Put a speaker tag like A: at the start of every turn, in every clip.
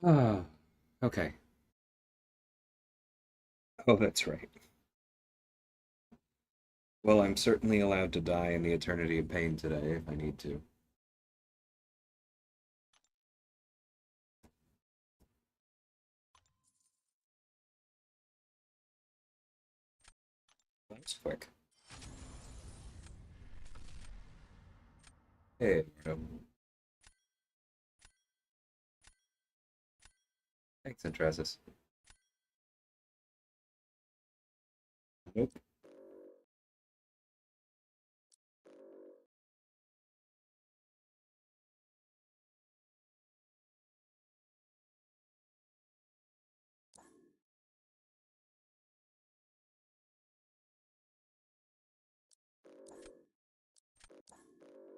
A: Ah, okay. Oh, that's right. Well, I'm certainly allowed to die in the eternity of pain today if I need to. That's quick. Hey, Eduardo. Thanks, Entrasis. Nope.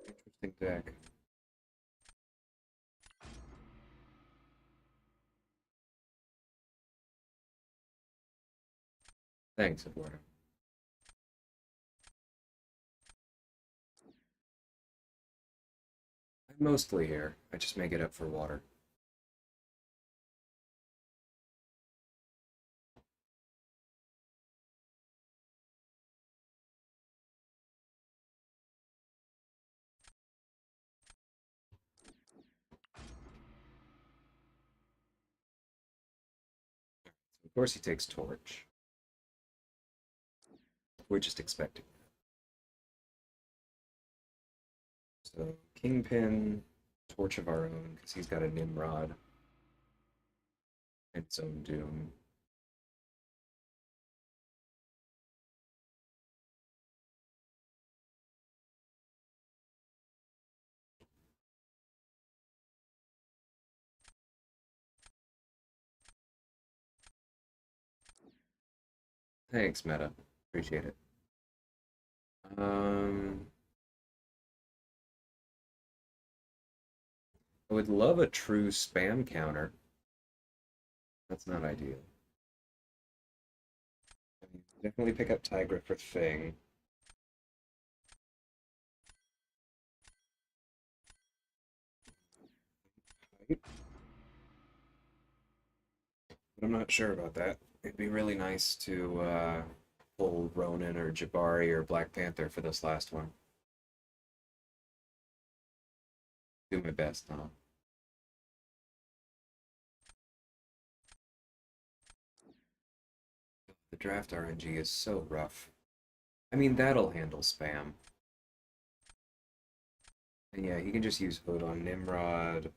A: Interesting deck. Thanks, Eduardo. I'm mostly here. I just make it up for water. Of course he takes Torch. We're just expecting. So, Kingpin, Torch of our own, because he's got a Nimrod and its own Doom. Thanks, Meta. Appreciate it. Um, I would love a true spam counter. That's not ideal. I mean, definitely pick up Tigra for Thing. But I'm not sure about that. It'd be really nice to pull Ronin or Jabari or Black Panther for this last one. Do my best, huh? The draft RNG is so rough. I mean, that'll handle spam. And yeah, he can just use Hood on Nimrod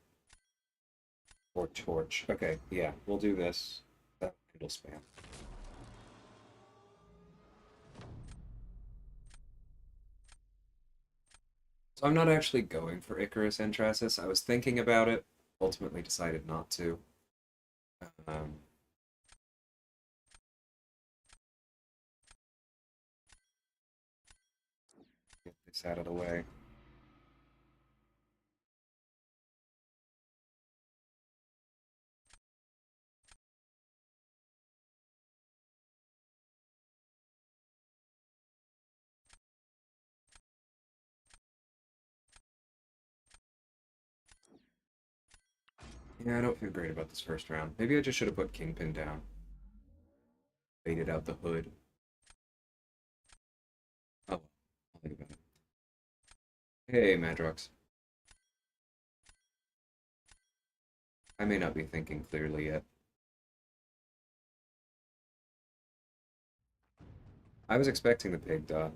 A: or Torch. Okay, yeah, we'll do this. That'll handle spam. So I'm not actually going for Icarus Entrasis. I was thinking about it, ultimately decided not to. Um, get this out of the way. Yeah, I don't feel great about this first round. Maybe I just should have put Kingpin down. Baited out the hood. Oh, well, I'll think about it. Hey, Madrox. I may not be thinking clearly yet. I was expecting the pig dot.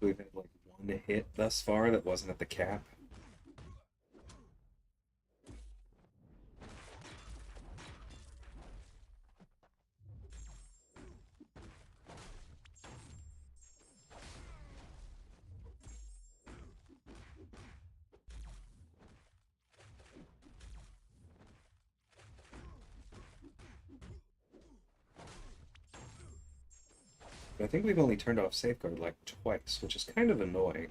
A: We've had like one hit thus far that wasn't at the cap. But I think we've only turned off Safeguard like twice, which is kind of annoying.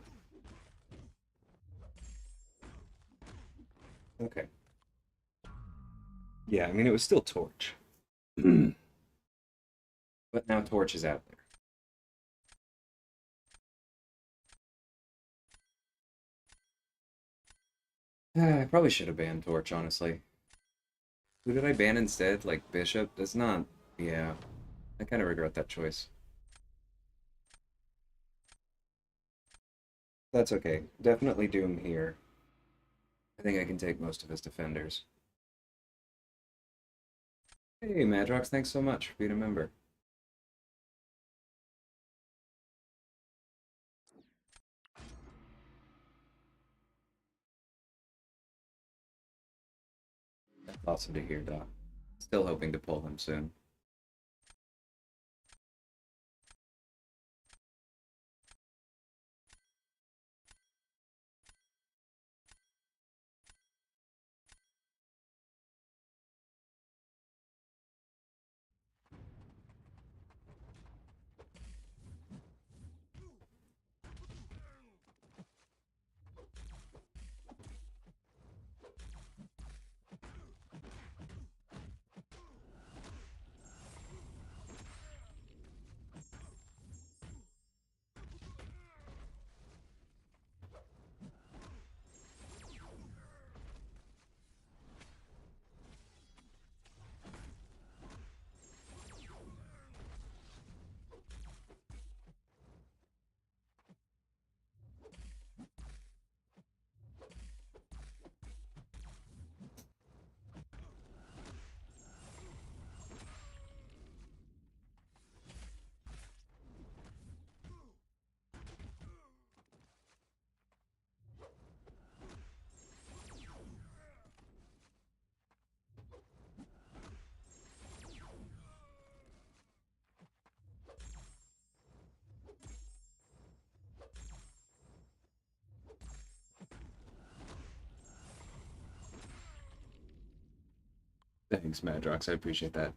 A: Okay. Yeah, I mean, it was still Torch. But now Torch is out there. I probably should have banned Torch, honestly. Who did I ban instead? Like Bishop? That's not... Yeah, I kind of regret that choice. That's okay. Definitely Doom here. I think I can take most of his defenders. Hey, Madrox, thanks so much for being a member. That's awesome to hear, Doc. Still hoping to pull him soon. Thanks, Madrox. I appreciate that.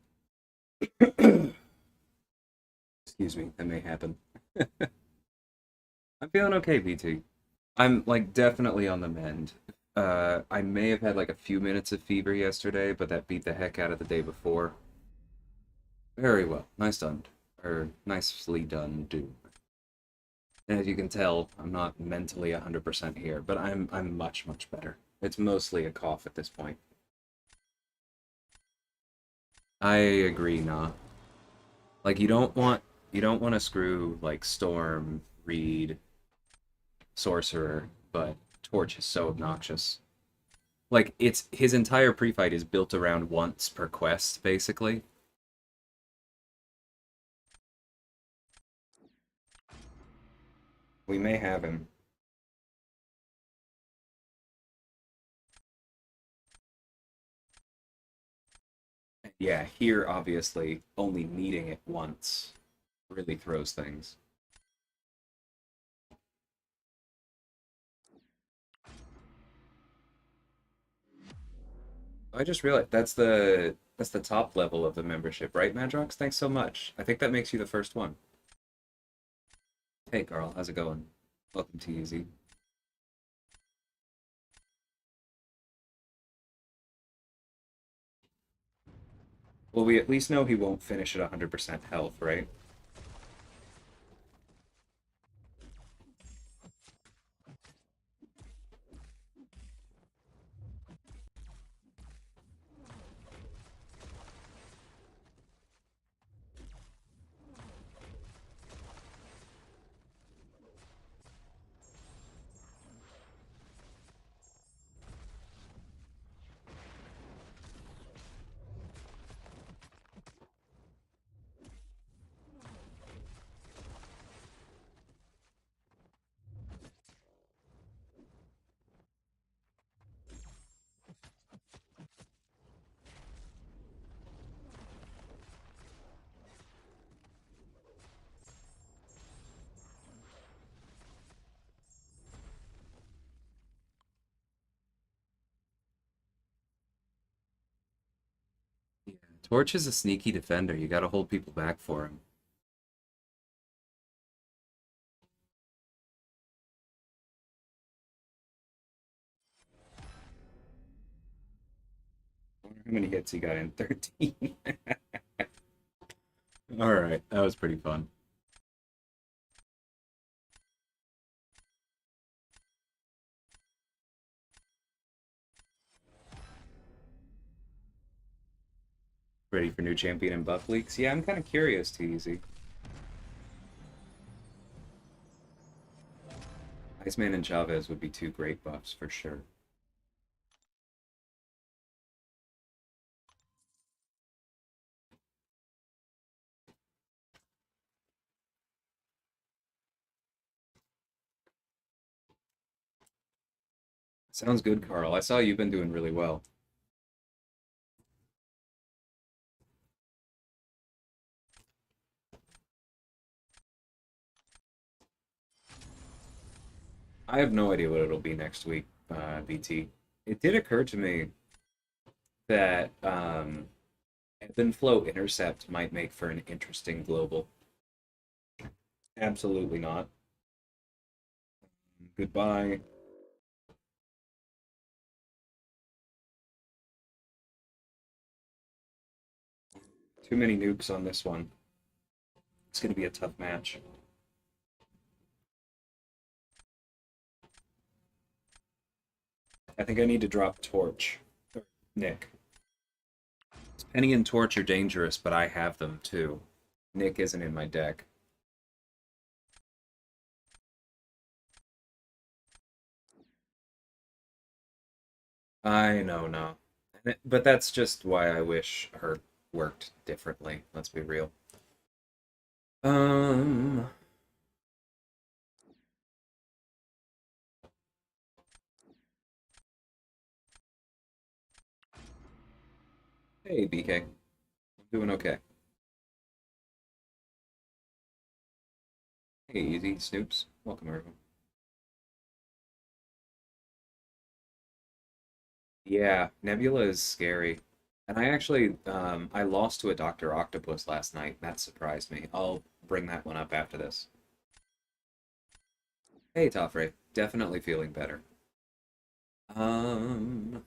A: Excuse me, that may happen. I'm feeling okay, BT. I'm like definitely on the mend. I may have had like a few minutes of fever yesterday, but that beat the heck out of the day before. Very well. Nice done. Or nicely done, do. And as you can tell, I'm not mentally 100% here, but I'm much, much better. It's mostly a cough at this point. I agree, nah. Like you don't want to screw like Storm, Reed, Sorcerer, but Torch is so obnoxious. Like it's his entire pre-fight is built around once per quest, basically. We may have him. Yeah, here obviously only needing it once really throws things. I just realized that's the top level of the membership, right, Madrox? Thanks so much. I think that makes you the first one. Hey, Carl, how's it going? Welcome to Easy. Well, we at least know he won't finish at 100% health, right? Yeah. Torch is a sneaky defender. You gotta hold people back for him. How many hits he got in? 13. All right, that was pretty fun. Ready for new champion and buff leaks? Yeah, I'm kind of curious, TZ. Iceman and Chavez would be two great buffs for sure. Sounds good, Carl. I saw you've been doing really well. I have no idea what it'll be next week, BT. It did occur to me that ebb and flow intercept might make for an interesting global. Absolutely not. Goodbye. Too many nukes on this one. It's going to be a tough match. I think I need to drop Torch. Nick. Penny and Torch are dangerous, but I have them too. Nick isn't in my deck. I know, no. But that's just why I wish her worked differently. Let's be real. Um. Hey, BK. I'm doing okay. Hey, Easy Snoops. Welcome, everyone. Yeah, Nebula is scary. And I actually, I lost to a Dr. Octopus last night. That surprised me. I'll bring that one up after this. Hey, Toffrey. Definitely feeling better. Um,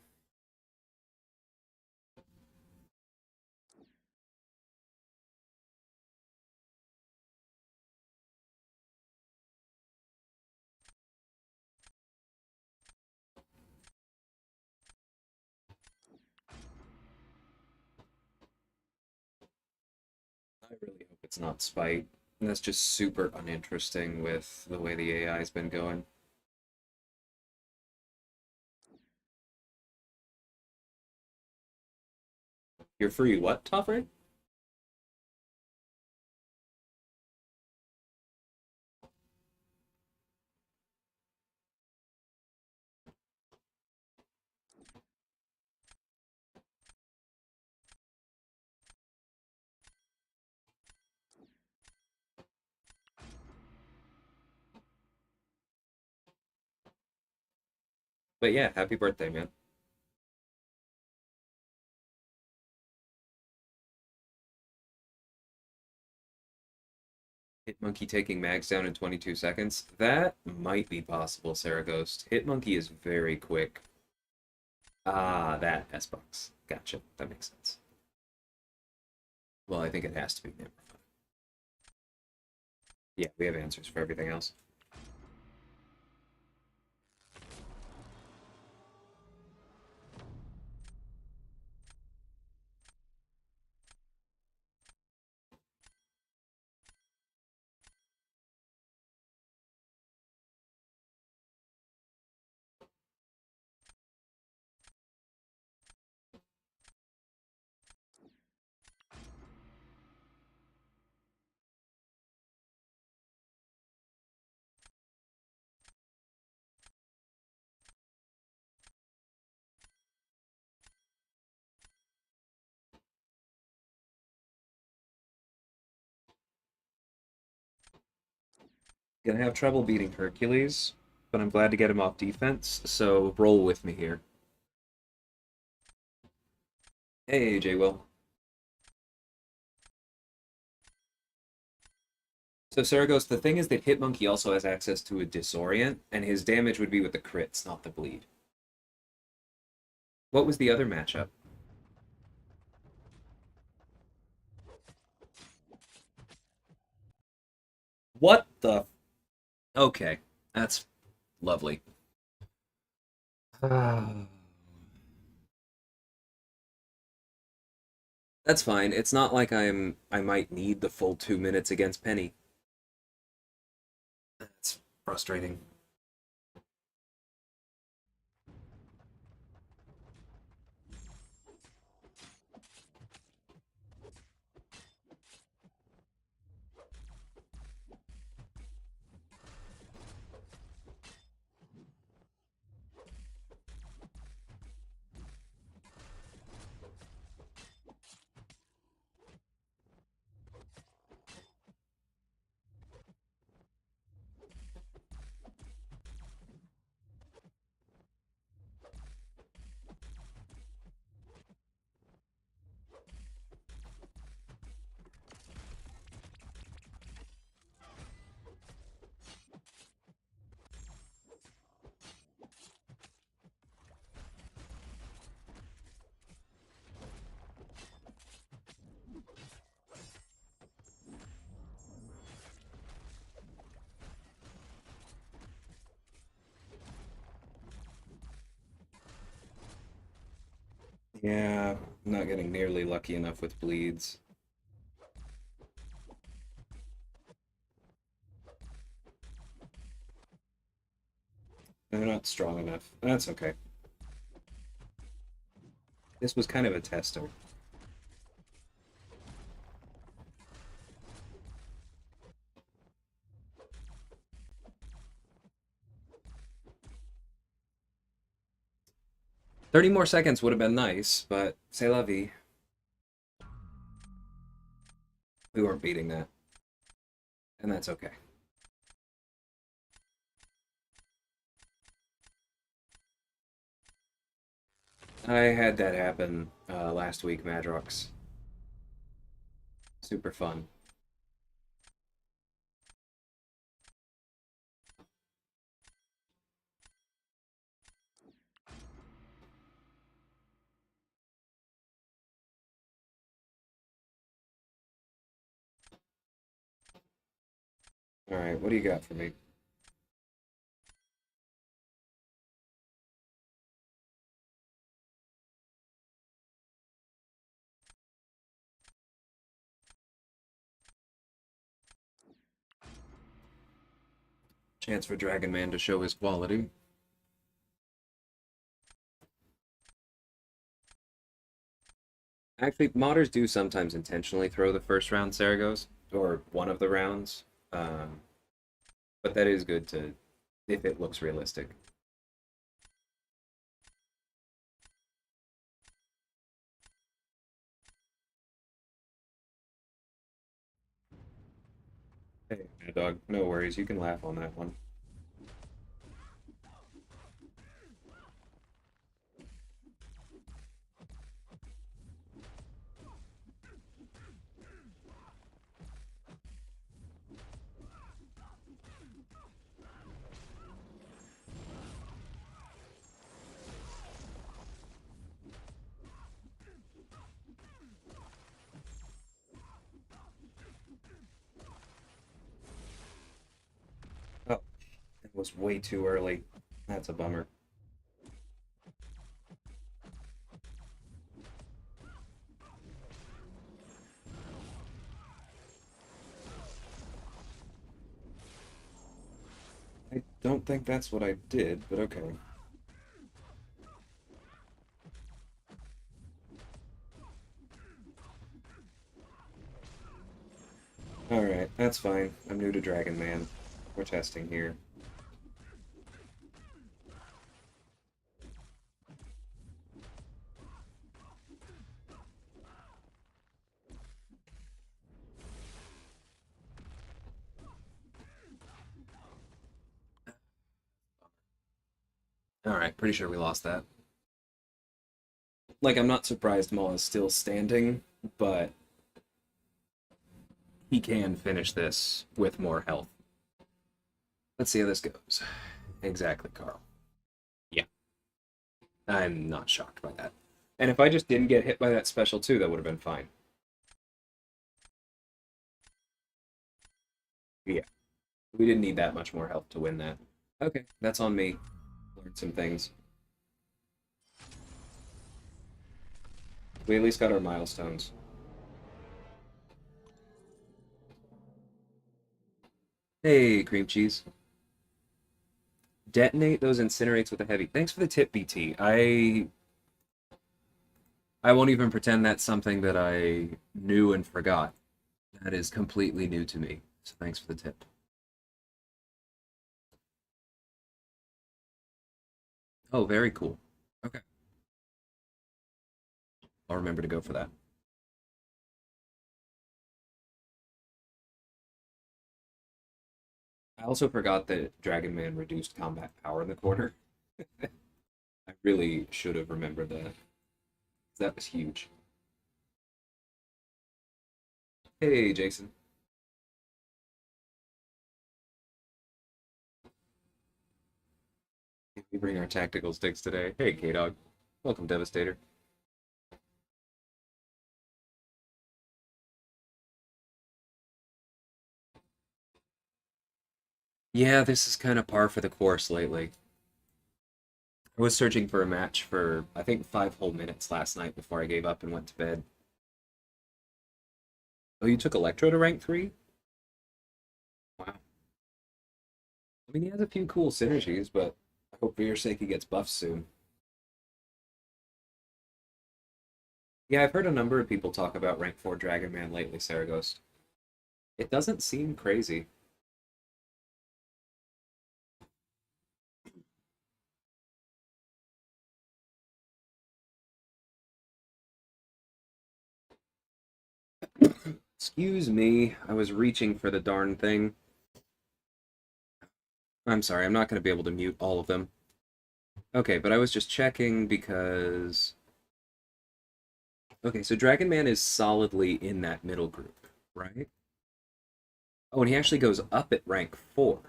A: I really hope it's not Spite. And that's just super uninteresting with the way the AI's been going. You're free, what, Toffrey? But yeah, happy birthday, man. Hitmonkey taking Mags down in 22 seconds. That might be possible, Sarah Ghost. Hitmonkey is very quick. Ah, that S-Box. Gotcha. That makes sense. Well, I think it has to be Nimrod. Yeah, we have answers for everything else. Gonna have trouble beating Hercules, but I'm glad to get him off defense, so roll with me here. Hey, J. Will. So Saragos, the thing is that Hitmonkey also has access to a Disorient, and his damage would be with the crits, not the bleed. What was the other matchup? What the? Okay, that's lovely. That's fine. It's not like I might need the full 2 minutes against Penny. That's frustrating. Yeah, I'm not getting nearly lucky enough with bleeds. They're not strong enough. That's okay. This was kind of a tester. 30 more seconds would have been nice, but c'est la vie. We weren't beating that. And that's okay. I had that happen last week, Madrox. Super fun. Alright, what do you got for me? Chance for Dragon Man to show his quality. Actually, modders do sometimes intentionally throw the first round Saragos, or one of the rounds. Um, but that is good to, if it looks realistic. Hey, Mad Dog, no worries, you can laugh on that one. Oh, it was way too early. That's a bummer. I don't think that's what I did, but okay. Alright, that's fine. I'm new to Dragon Man. We're testing here. Alright, pretty sure we lost that. Like, I'm not surprised Maul is still standing, but he can finish this with more health. Let's see how this goes. Exactly, Carl. Yeah. I'm not shocked by that. And if I just didn't get hit by that special too, that would have been fine. Yeah. We didn't need that much more health to win that. Okay, that's on me. Learned some things. We at least got our milestones. Hey, cream cheese. Detonate those incinerates with a heavy. Thanks for the tip, BT. I won't even pretend that's something that I knew and forgot. That is completely new to me. So thanks for the tip. Oh, very cool. Okay. I'll remember to go for that. I also forgot that Dragon Man reduced combat power in the corner. I really should have remembered that. That was huge. Hey, Jason. We bring our tactical sticks today. Hey, K-Dog. Welcome, Devastator. Yeah, this is kind of par for the course lately. I was searching for a match for, I think, 5 whole minutes last night before I gave up and went to bed. Oh, you took Electro to rank 3? Wow. I mean, he has a few cool synergies, but I hope for your sake he gets buffed soon. Yeah, I've heard a number of people talk about rank 4 Dragon Man lately, Saragost. It doesn't seem crazy. Excuse me, I was reaching for the darn thing. I'm sorry, I'm not going to be able to mute all of them. Okay, but I was just checking because... Okay, so Dragon Man is solidly in that middle group, right? Oh, and he actually goes up at rank 4.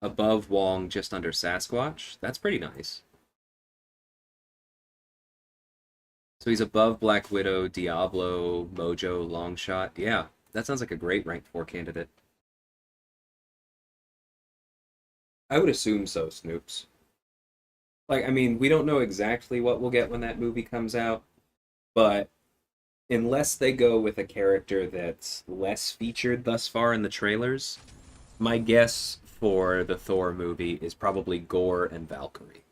A: Above Wong, just under Sasquatch. That's pretty nice. So he's above Black Widow, Diablo, Mojo, Longshot. Yeah, that sounds like a great rank 4 candidate. I would assume so, Snoops. Like, I mean, we don't know exactly what we'll get when that movie comes out, but unless they go with a character that's less featured thus far in the trailers, my guess for the Thor movie is probably Gore and Valkyrie.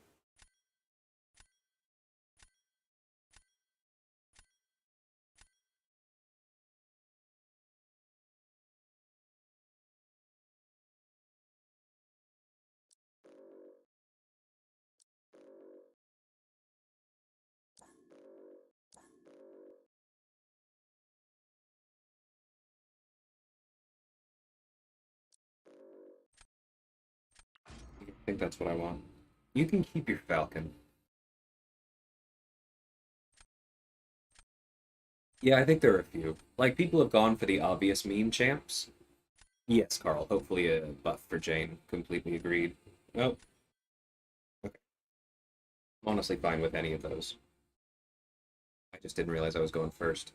A: I think that's what I want. You can keep your Falcon. Yeah, I think there are a few. Like, people have gone for the obvious meme champs. Yes, Carl. Hopefully a buff for Jane. Completely agreed. Oh, okay. I'm honestly fine with any of those. I just didn't realize I was going first.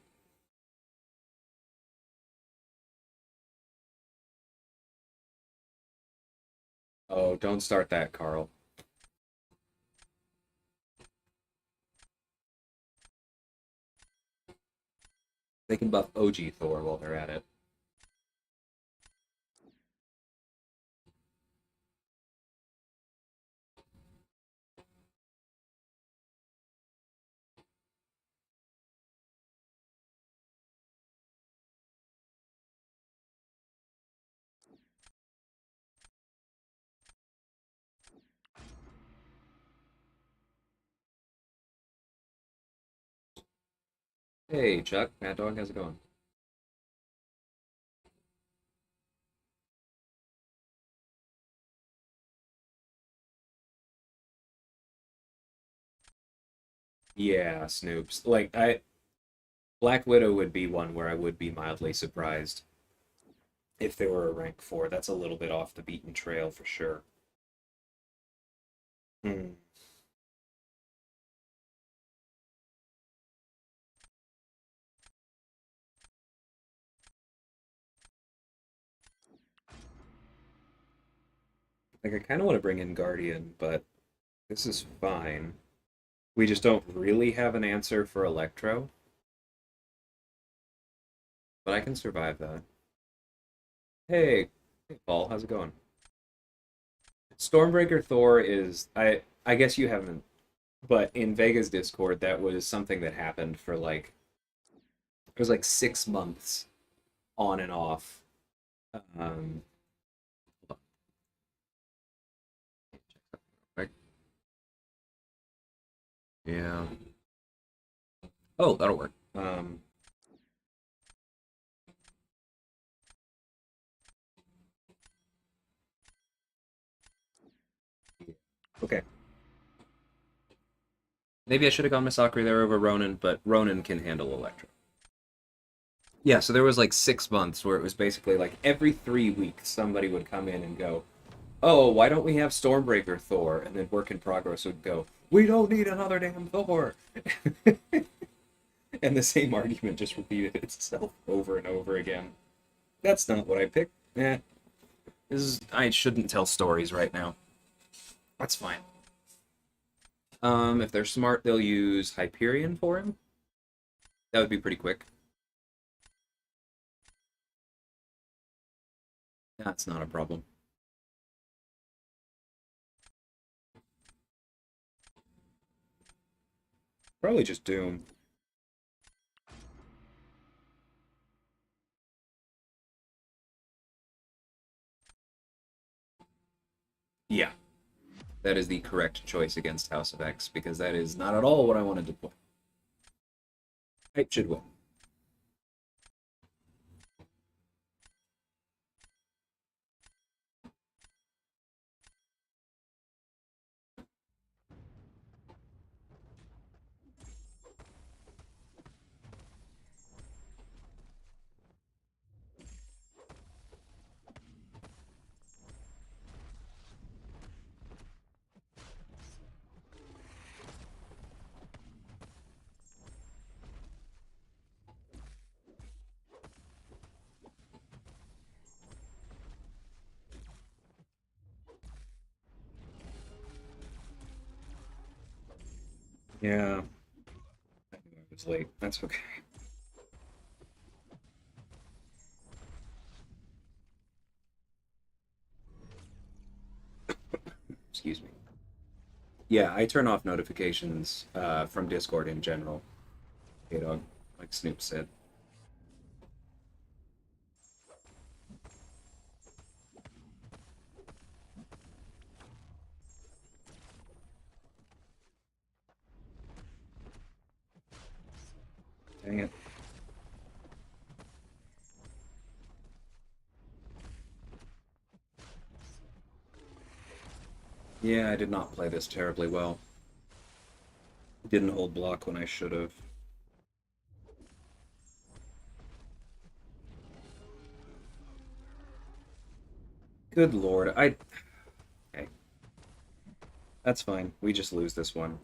A: Oh, don't start that, Carl. They can buff OG Thor while they're at it. Hey, Chuck. Mad Dog, how's it going? Yeah, Snoops. Black Widow would be one where I would be mildly surprised if they were a rank 4. That's a little bit off the beaten trail for sure. Hmm. Like, I kind of want to bring in Guardian, but this is fine. We just don't really have an answer for Electro, but I can survive that. Hey, hey Paul, how's it going? Stormbreaker Thor is I guess you haven't, but in Vega's Discord that was something that happened for like it was like 6 months on and off. Um, like, yeah. Oh, that'll work. Okay. Maybe I should have gone Misakri there over Ronan, but Ronan can handle Electro. Yeah, so there was like 6 months where it was basically like every 3 weeks somebody would come in and go, "Oh, why don't we have Stormbreaker Thor?" And then Work in Progress would go, "We don't need another damn Thor." And the same argument just repeated itself over and over again. That's not what I picked. Eh, I shouldn't tell stories right now. That's fine. If they're smart, they'll use Hyperion for him. That would be pretty quick. That's not a problem. Probably just Doom. Yeah, that is the correct choice against House of X because that is not at all what I wanted to play. Hype should win. Yeah, I knew I was late. That's okay. Excuse me. Yeah, I turn off notifications from Discord in general. Hey, dog, like Snoop said. Dang it. Yeah, I did not play this terribly well. Didn't hold block when I should have. Good lord, I. Okay, that's fine. We just lose this one.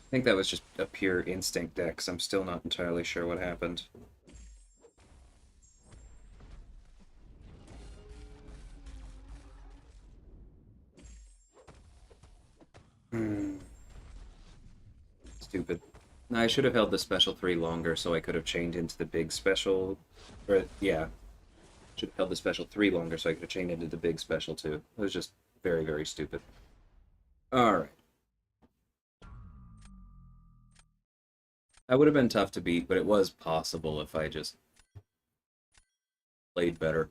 A: I think that was just a pure instinct dex. I'm still not entirely sure what happened. Hmm. Stupid. I should have held the special 3 longer so I could have chained into the big special. Or, yeah. Should have held the special 3 longer so I could have chained into the big special 2. It was just very, very stupid. Alright. That would have been tough to beat, but it was possible if I just played better.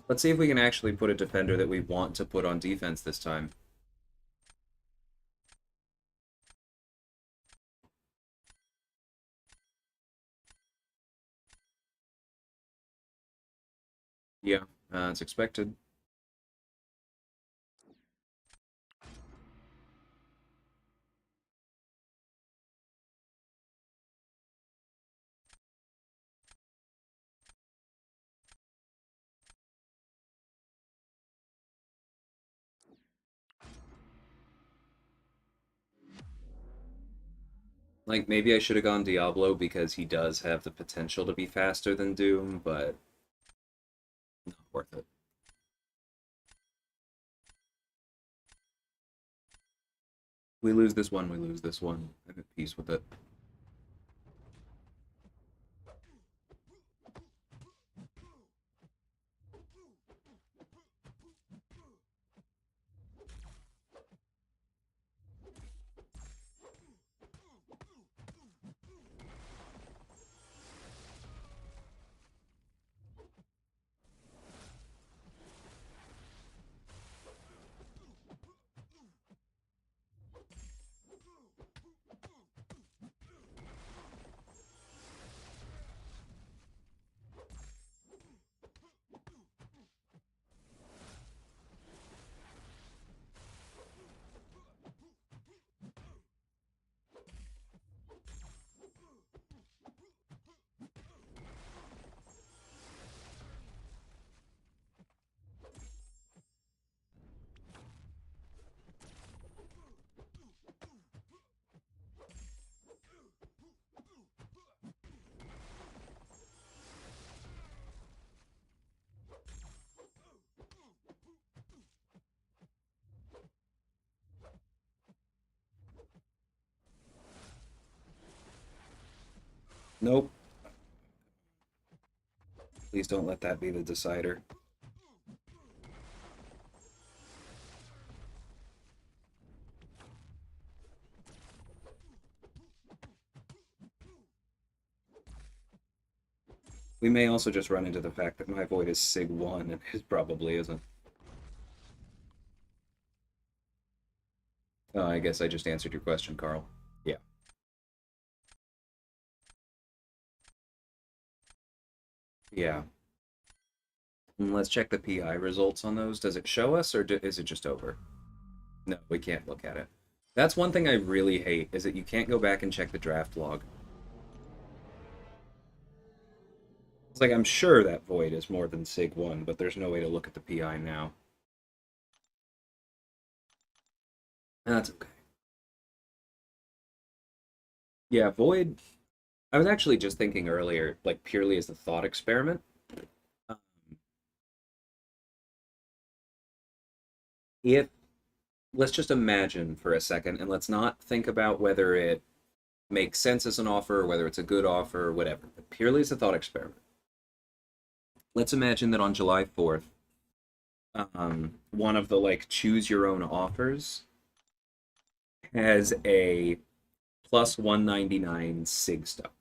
A: Let's see if we can actually put a defender that we want to put on defense this time. Yeah, it's expected. Like, maybe I should have gone Diablo because he does have the potential to be faster than Doom, but not worth it. We lose this one, we lose this one. I'm at peace with it. Nope. Please don't let that be the decider. We may also just run into the fact that my void is Sig 1 and his probably isn't. I guess I just answered your question, Carl. Yeah. Yeah. Let's check the PI results on those. Does it show us or is it just over? No, we can't look at it. That's one thing I really hate, is that you can't go back and check the draft log. It's like, I'm sure that void is more than Sig 1, but there's no way to look at the PI now. That's okay. Yeah, void... I was actually just thinking earlier, like, purely as a thought experiment. Um, if... Let's just imagine for a second, and let's not think about whether it makes sense as an offer, or whether it's a good offer, or whatever, but purely as a thought experiment. Let's imagine that on July 4th, one of the like choose your own offers has a plus 199 sig stuff.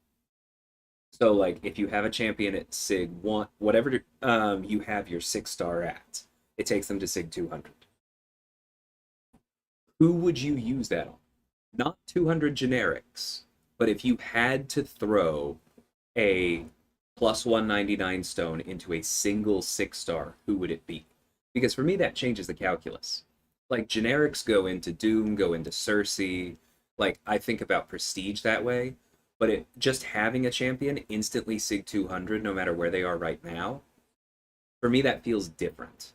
A: So like if you have a champion at sig 1, whatever you have your 6-star at, it takes them to sig 200. Who would you use that on? Not 200 generics, but if you had to throw a plus 199 stone into a single 6-star, who would it be? Because for me, that changes the calculus. Like, generics go into Doom, go into Cersei. Like, I think about Prestige that way, but just having a champion instantly Sig 200, no matter where they are right now, for me, that feels different.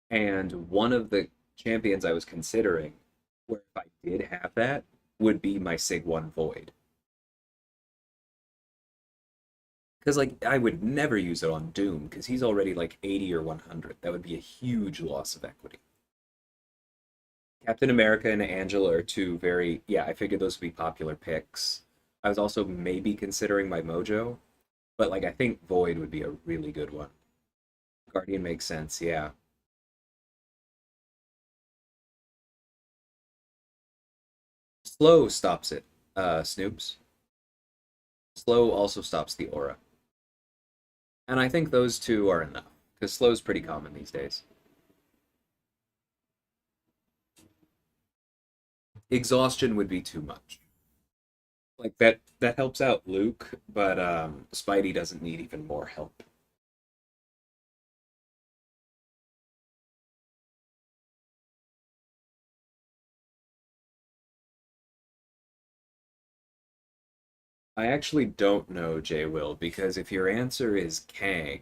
A: And one of the champions I was considering, where if I did have that, would be my Sig 1 Void. Because like I would never use it on Doom because he's already like 80 or 100. That would be a huge loss of equity. Captain America and Angela are two very, yeah, I figured those would be popular picks. I was also maybe considering my Mojo, but like I think Void would be a really good one. Guardian makes sense, yeah. Slow stops it, Snoops. Slow also stops the aura. And I think those two are enough, because slow's pretty common these days. Exhaustion would be too much. Like that helps out Luke, but Spidey doesn't need even more help. I actually don't know, Jay Will, because if your answer is Kang,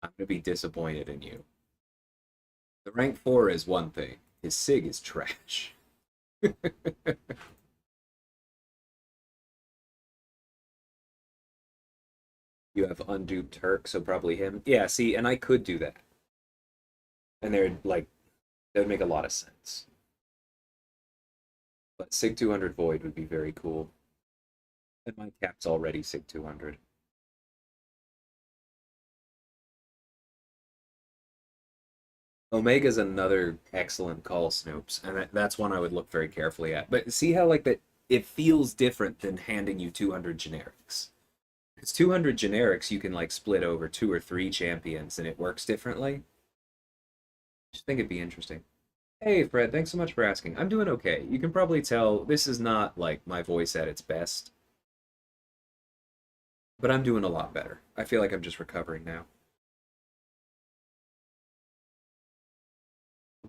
A: I'm gonna be disappointed in you. The rank 4 is one thing. His Sig is trash. You have unduped Turk, so probably him. Yeah, see, and I could do that. And they're like that would make a lot of sense. But Sig 200 Void would be very cool. And my cap's already Sig 200. Omega's another excellent call, Snoops, and that's one I would look very carefully at. But see how like that it feels different than handing you 200 generics. Because 200 generics you can like split over two or three champions and it works differently. Just think it'd be interesting. Hey Fred, thanks so much for asking. I'm doing okay. You can probably tell this is not like my voice at its best, but I'm doing a lot better. I feel like I'm just recovering now.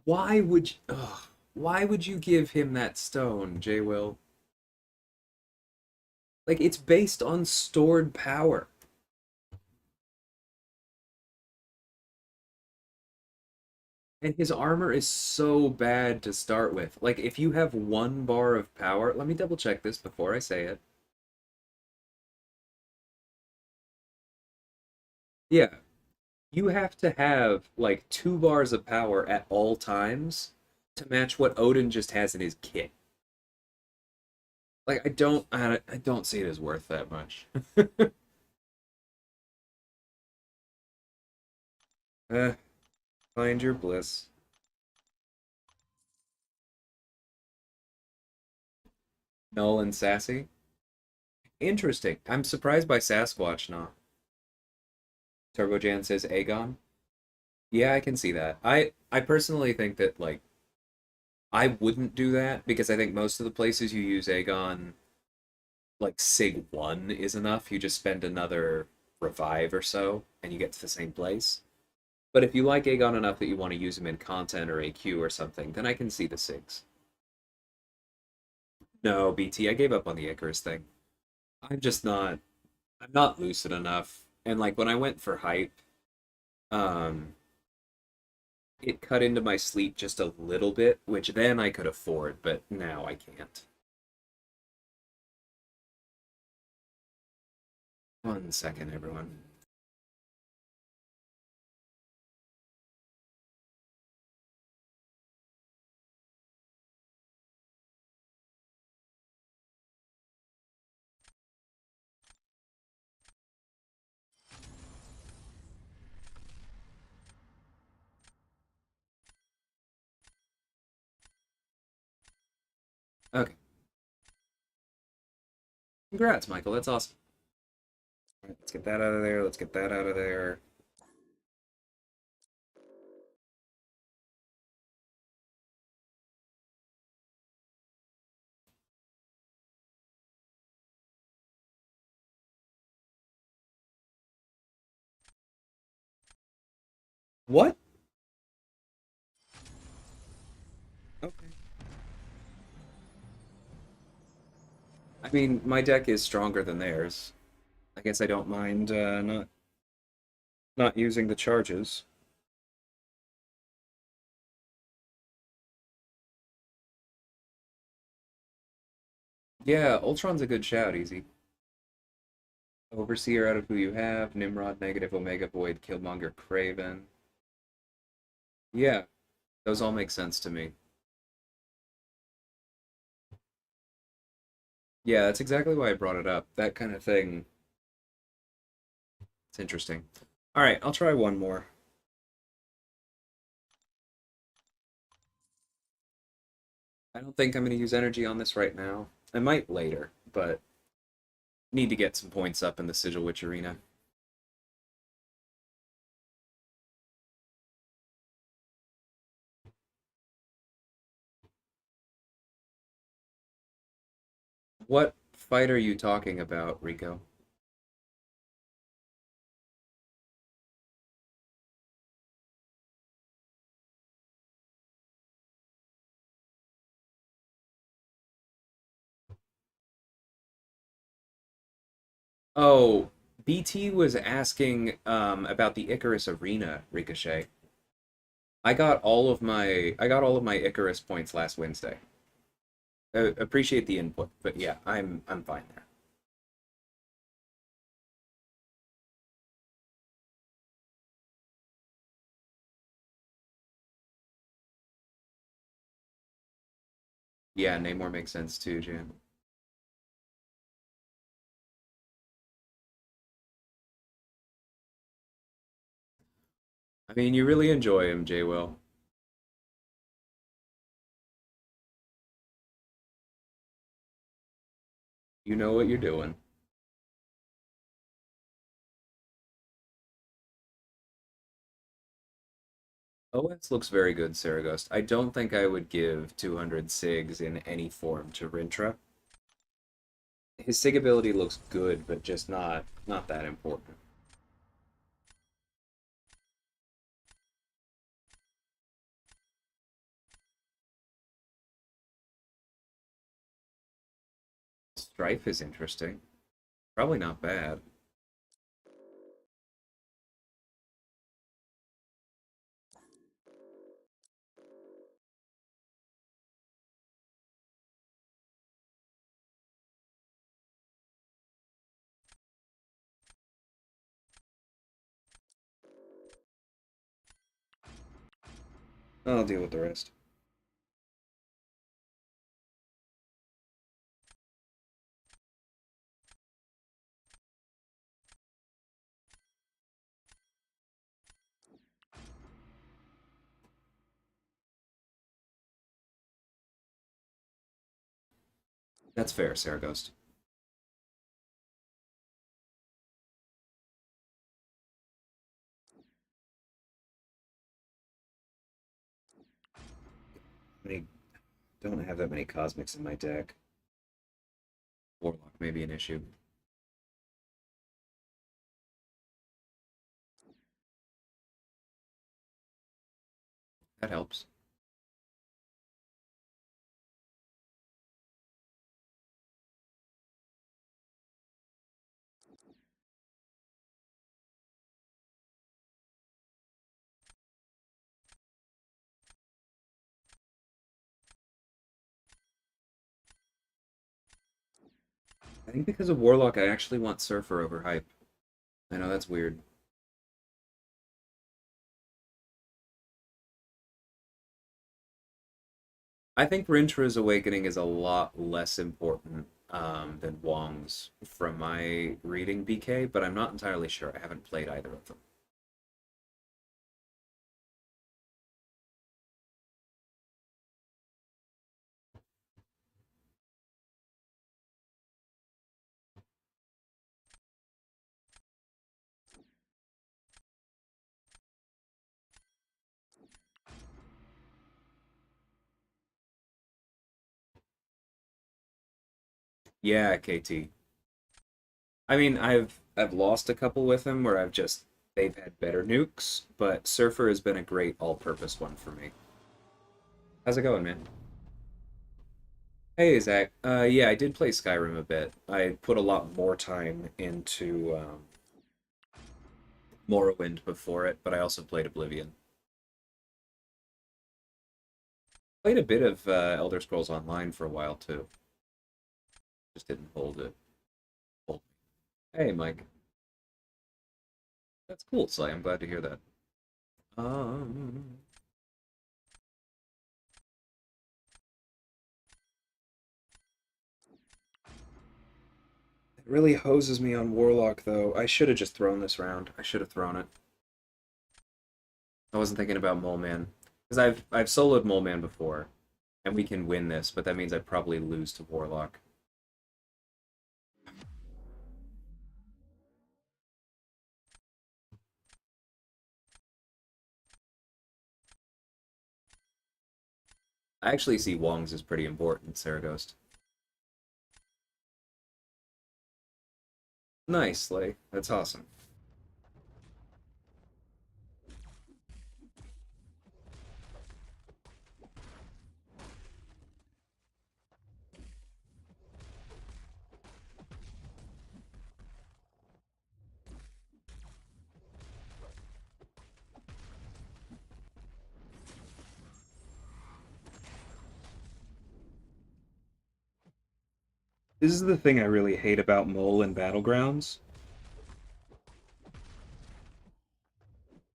A: Why would you give him that stone, J Will? Like it's based on stored power. And his armor is so bad to start with. Like if you have 1 bar of power, let me double check this before I say it. Yeah, you have to have like 2 bars of power at all times to match what Odin just has in his kit. Like I don't see it as worth that much. eh, Find your bliss. Null and Sassy. Interesting. I'm surprised by Sasquatch not. TurboJan says Aegon. Yeah, I can see that. I personally think that like I wouldn't do that because I think most of the places you use Aegon, like Sig 1 is enough. You just spend another revive or so and you get to the same place. But if you like Aegon enough that you want to use him in content or AQ or something, then I can see the Sigs. No, BT, I gave up on the Icarus thing. I'm just not I'm not lucid enough. And like when I went for hype, um it cut into my sleep just a little bit, which then I could afford, but now I can't. 1 second, everyone. Okay. Congrats, Michael. That's awesome. All right, let's get that out of there. Let's get that out of there. What? Okay. I mean, my deck is stronger than theirs. I guess I don't mind not using the charges. Yeah, Ultron's a good shout, easy. Overseer out of who you have, Nimrod, negative, Omega Void, Killmonger, Craven. Yeah, those all make sense to me. Yeah, that's exactly why I brought it up. That kind of thing. It's interesting. All right, I'll try one more. I don't think I'm going to use energy on this right now. I might later, but need to get some points up in the Sigil Witch Arena. What fight are you talking about, Rico? Oh, BT was asking about the Icarus Arena, Ricochet. I got all of my Icarus points last Wednesday. Appreciate the input, but yeah, I'm fine there. Yeah, Namor makes sense too, Jan. I mean, you really enjoy him, J. Will. You know what you're doing. OS looks very good, Saraghost. I don't think I would give 200 SIGs in any form to Rintra. His SIG ability looks good, but just not that important. Strife is interesting. Probably not bad. I'll deal with the rest. That's fair, Saraghost. I don't have that many cosmics in my deck. Warlock may be an issue. That helps. I think because of Warlock, I actually want Surfer over Hype. I know that's weird. I think Rintra's Awakening is a lot less important than Wong's from my reading BK, but I'm not entirely sure. I haven't played either of them. Yeah, KT. I mean, I've lost a couple with him where they've had better nukes, but Surfer has been a great all-purpose one for me. How's it going, man? Hey, Zach. Yeah, I did play Skyrim a bit. I put a lot more time into Morrowind before it, but I also played Oblivion. Played a bit of Elder Scrolls Online for a while too. Just didn't hold it. Hold. Hey, Mike. That's cool, Sly. I'm glad to hear that. Um, it really hoses me on Warlock though. I should have just thrown this round. I should have thrown it. I wasn't thinking about Mole Man because I've soloed Mole Man before, and we can win this, but that means I'd probably lose to Warlock. I actually see Wong's as pretty important, Saraghost. Nicely. That's awesome. This is the thing I really hate about Mole in Battlegrounds,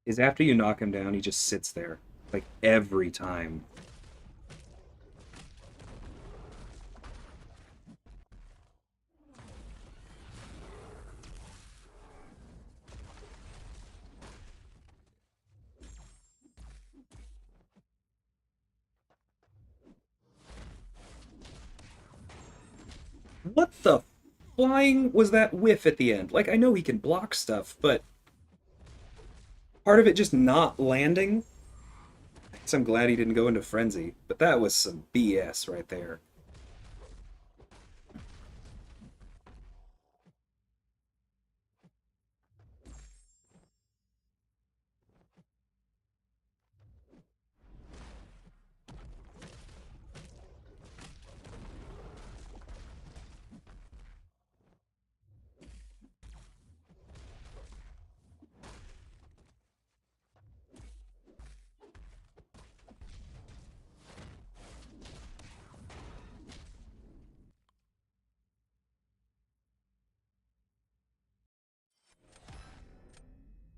A: is after you knock him down, he just sits there. Like every time. flying was that whiff at the end? Like, I know he can block stuff, but part of it just not landing. I guess I'm glad he didn't go into frenzy, but that was some BS right there.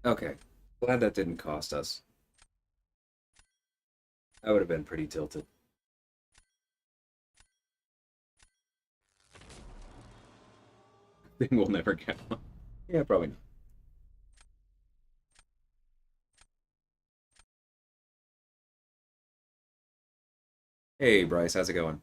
A: Okay, glad that didn't cost us. I would have been pretty tilted. Thing we'll never get one. Yeah, probably not. Hey, Bryce, how's it going?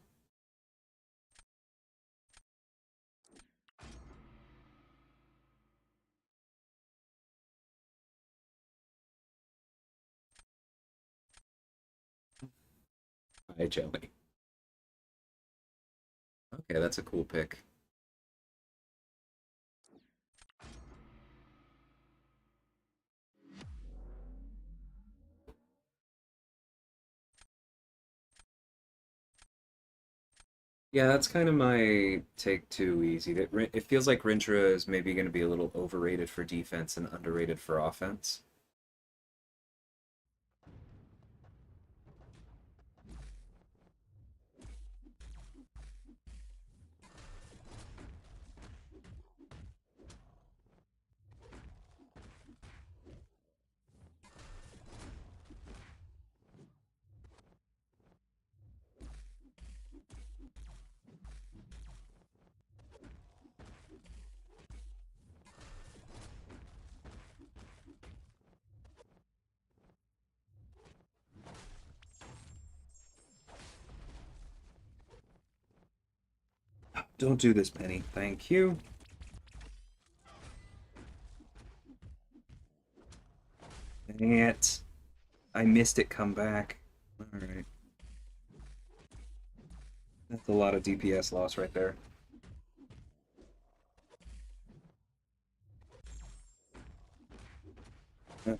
A: Hi, Jelly. Okay, that's a cool pick. Yeah, that's kind of my take too, Easy. That it feels like Rintra is maybe going to be a little overrated for defense and underrated for offense. Don't do this, Penny. Thank you. Dang it. I missed it come back. Alright. That's a lot of DPS loss right there. Okay.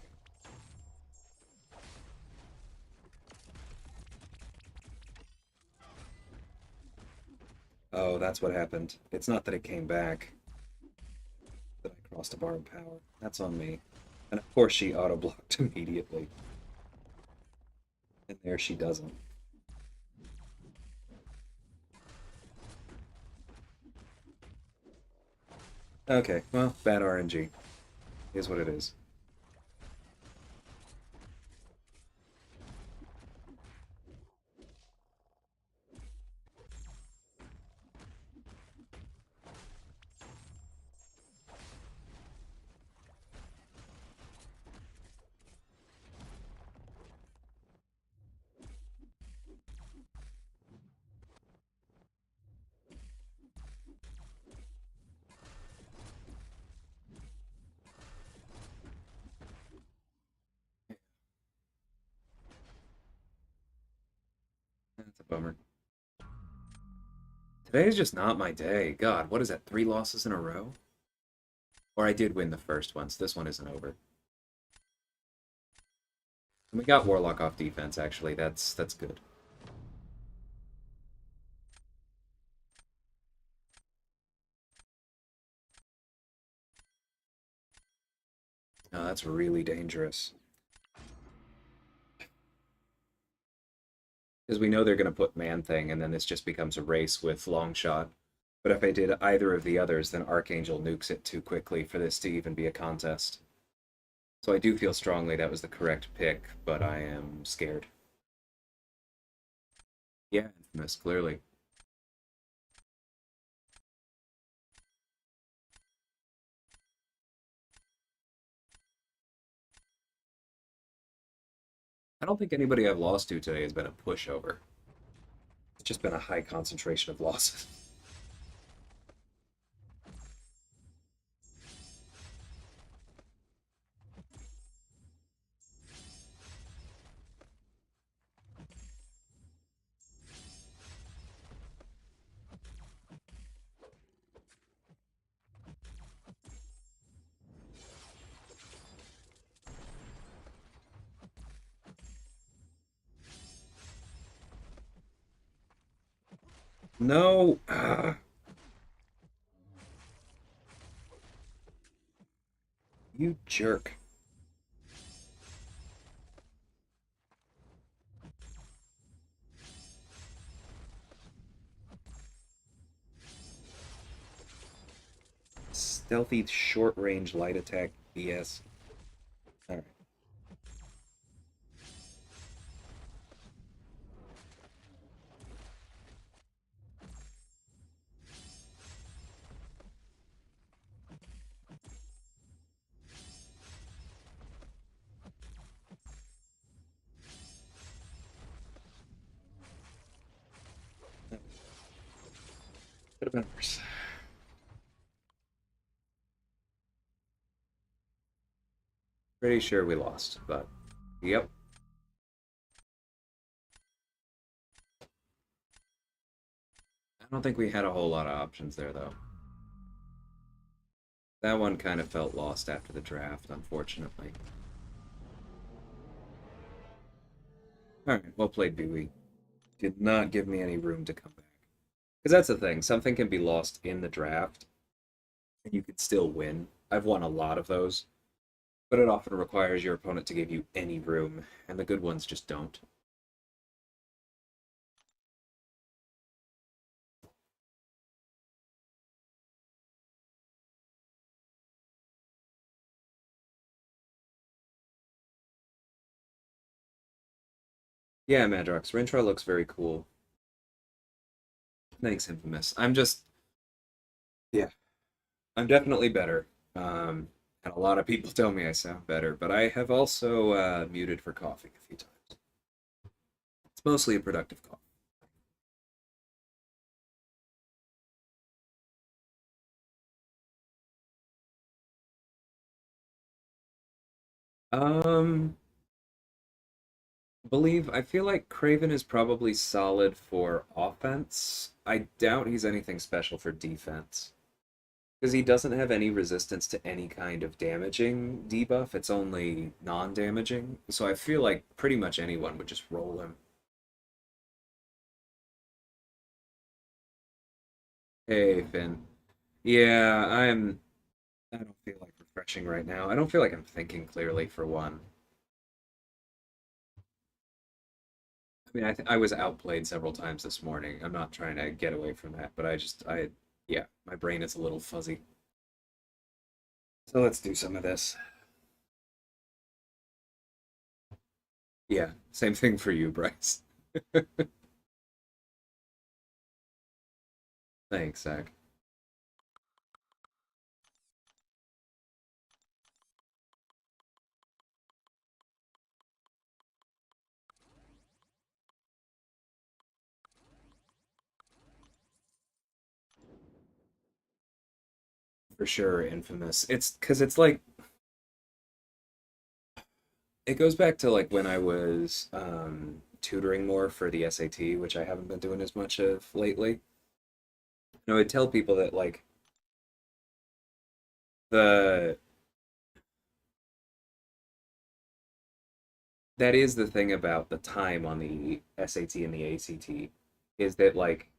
A: Oh, that's what happened. It's not that it came back, that I crossed a bar of power. That's on me. And of course she auto-blocked immediately. And there she doesn't. Okay, well, bad RNG. Is what it is. That's a bummer. Today's just not my day. God, what is that? 3 losses in a row? Or I did win the first one, so this one isn't over. And we got Warlock off defense, actually. That's good. Oh, that's really dangerous. Because we know they're going to put Man Thing, and then this just becomes a race with Long Shot. But if I did either of the others, then Archangel nukes it too quickly for this to even be a contest. So I do feel strongly that was the correct pick, but I am scared. Yeah, Infamous, clearly. I don't think anybody I've lost to today has been a pushover. It's just been a high concentration of losses. No! You jerk. Stealthy short range light attack BS. Alright. Could have been worse. Pretty sure we lost, but yep. I don't think we had a whole lot of options there, though. That one kind of felt lost after the draft, unfortunately. Alright, well played, Dewey. Did not give me any room to come back. Because that's the thing, something can be lost in the draft, and you could still win. I've won a lot of those, but it often requires your opponent to give you any room, and the good ones just don't. Yeah, Madrox, Rintrah looks very cool. Thanks, Infamous. Yeah, I'm definitely better. And a lot of people tell me I sound better, but I have also muted for coughing a few times. It's mostly a productive cough. Um, I feel like Craven is probably solid for offense. I doubt he's anything special for defense. Because he doesn't have any resistance to any kind of damaging debuff. It's only non-damaging. So I feel like pretty much anyone would just roll him. Hey, Finn. Yeah, I don't feel like refreshing right now. I don't feel like I'm thinking clearly for one. I mean, I was outplayed several times this morning. I'm not trying to get away from that, but yeah, my brain is a little fuzzy. So let's do some of this. Yeah, same thing for you, Bryce. Thanks, Zach. For sure, Infamous. It's because it's like it goes back to like when I was tutoring more for the SAT, which I haven't been doing as much of lately. I tell people that like the that is the thing about the time on the SAT and the ACT is that like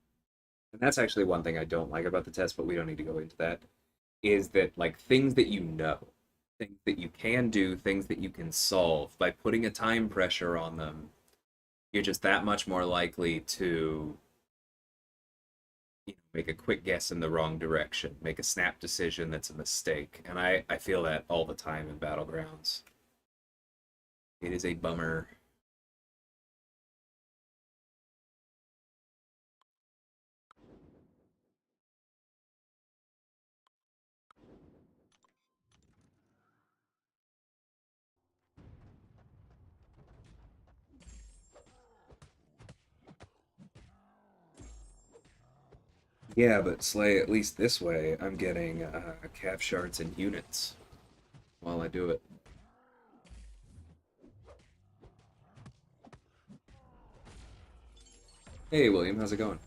A: and that's actually one thing I don't like about the test, but we don't need to go into that, is that like things that you know, things that you can do, things that you can solve by putting a time pressure on them, you're just that much more likely to make a quick guess in the wrong direction, make a snap decision that's a mistake. And I feel that all the time in Battlegrounds. It is a bummer. Yeah, but Slay, at least this way, I'm getting calf shards and units while I do it. Hey, William, how's it going?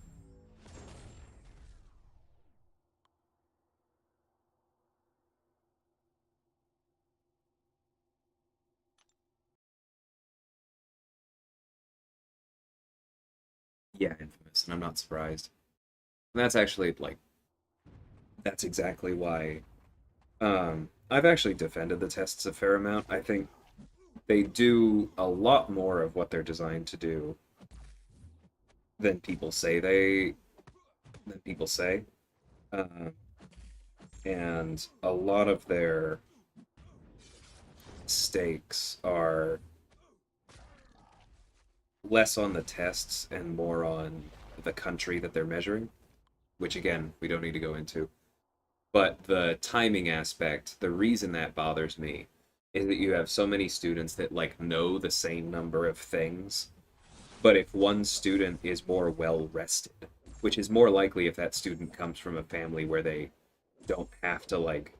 A: Yeah, Infamous, and I'm not surprised. And that's actually like that's exactly why I've actually defended the tests a fair amount. I think they do a lot more of what they're designed to do than people say they than people say. Uh, and a lot of their stakes are less on the tests and more on the country that they're measuring, which again, we don't need to go into. But the timing aspect, the reason that bothers me is that you have so many students that like know the same number of things, but if one student is more well rested, which is more likely if that student comes from a family where they don't have to like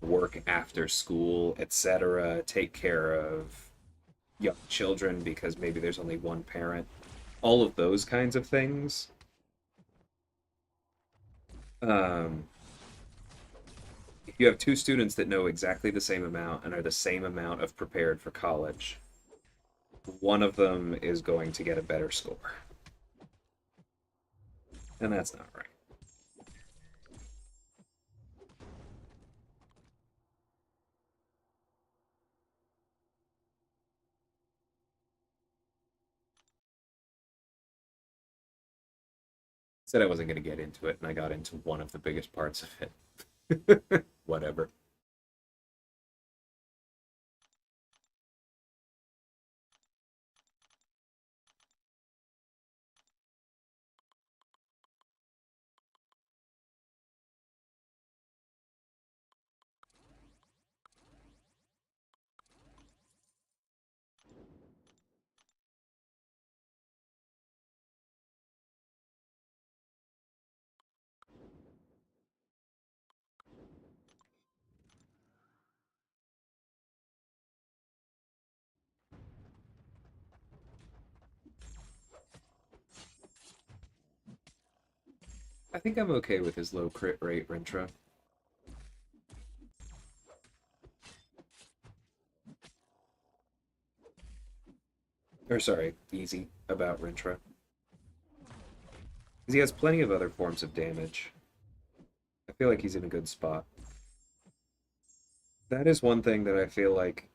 A: work after school, etc., take care of young children because maybe there's only one parent, all of those kinds of things. Um, if you have two students that know exactly the same amount and are the same amount of prepared for college, one of them is going to get a better score. And that's not right. Said I wasn't going to get into it, and I got into one of the biggest parts of it. Whatever. I think I'm okay with his low crit rate, Rintra. Or sorry, easy about Rintra. Because he has plenty of other forms of damage. I feel like he's in a good spot. That is one thing that I feel like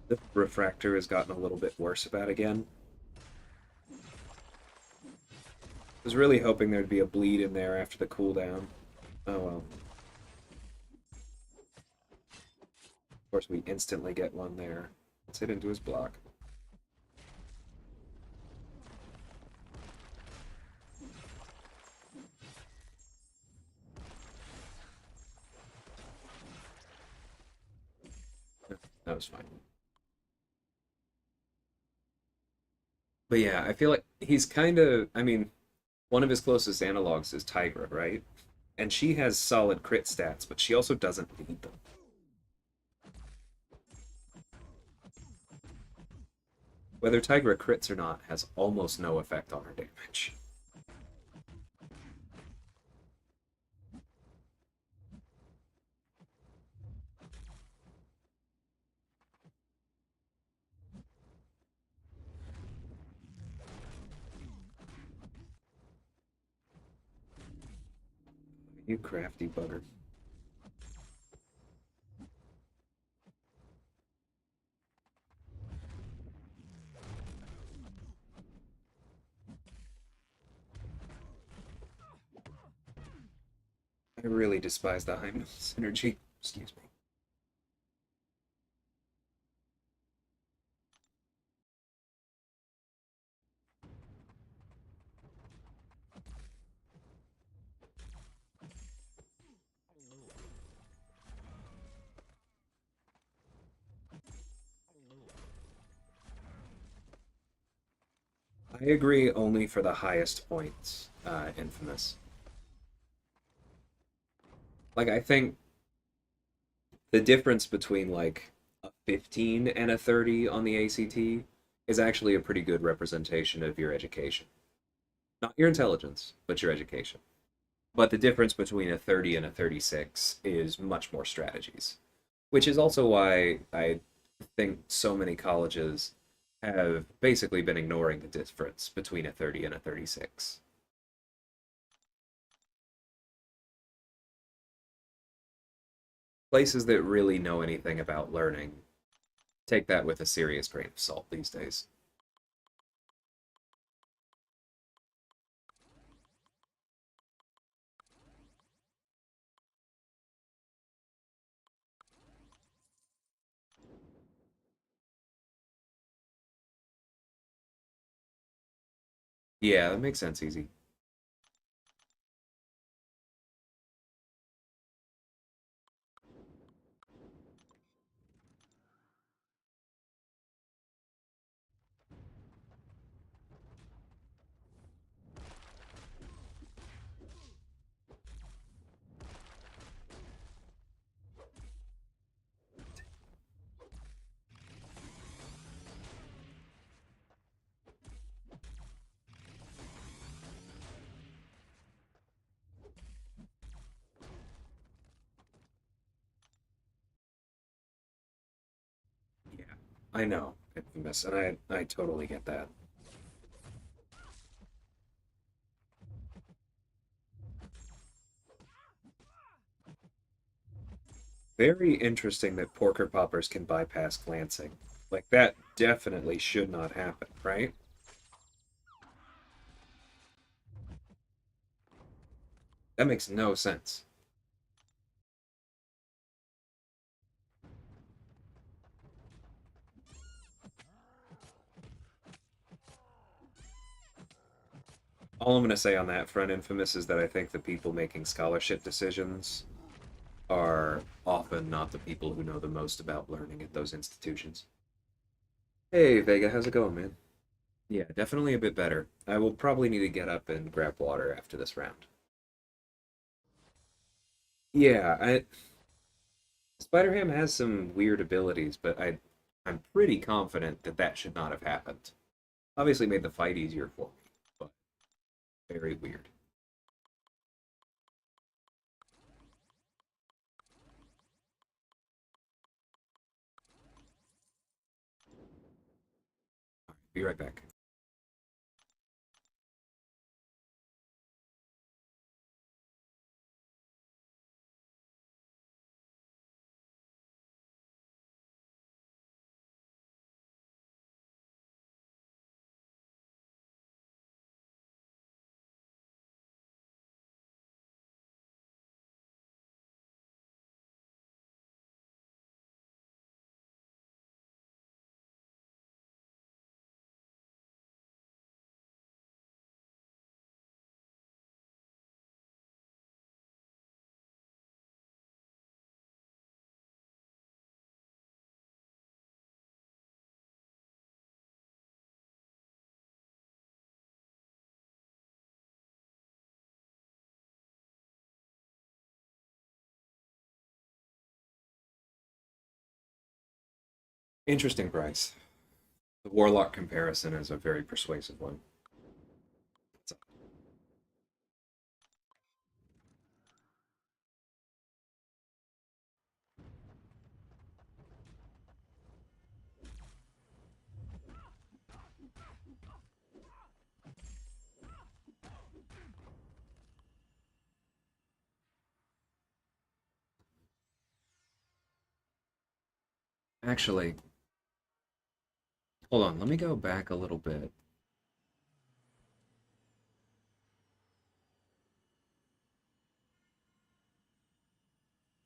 A: the refractor has gotten a little bit worse about again. I was really hoping there'd be a bleed in there after the cooldown. Oh well. Of course, we instantly get one there. Let's hit into his block. That was fine. But yeah, I feel like he's kind of. I mean, one of his closest analogs is Tigra, right? And she has solid crit stats, but she also doesn't need them. Whether Tigra crits or not has almost no effect on her damage. You crafty bugger. I really despise the high synergy. Excuse me. I agree only for the highest points, Infamous. Like, I think the difference between, like, a 15 and a 30 on the ACT is actually a pretty good representation of your education. Not your intelligence, but your education. But the difference between a 30 and a 36 is much more strategies, which is also why I think so many colleges have basically been ignoring the difference between a 30 and a 36. Places that really know anything about learning take that with a serious grain of salt these days. Yeah, that makes sense, easy. Yeah, I know, Infamous, and I totally get that. Very interesting that Porker Poppers can bypass glancing. Like, that definitely should not happen, right? That makes no sense. All I'm going to say on that front, Infamous, is that I think the people making scholarship decisions are often not the people who know the most about learning at those institutions. Hey, Vega, how's it going, man? Yeah, definitely a bit better. I will probably need to get up and grab water after this round. Yeah, Spider-Ham has some weird abilities, but I'm pretty confident that that should not have happened. Obviously made the fight easier for me, but very weird. All right, be right back. Interesting, Bryce. The Warlock comparison is a very persuasive one. Actually, hold on, let me go back a little bit.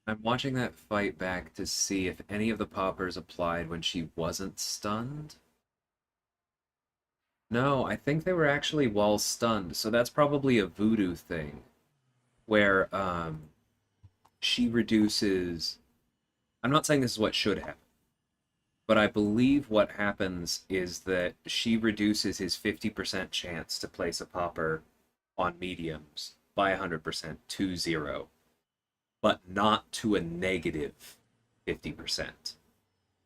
A: I'm watching that fight back to see if any of the poppers applied when she wasn't stunned. No, I think they were actually while stunned, so that's probably a voodoo thing where she reduces. I'm not saying this is what should happen, but I believe what happens is that she reduces his 50% chance to place a popper on mediums by 100% to 0, but not to a negative 50%.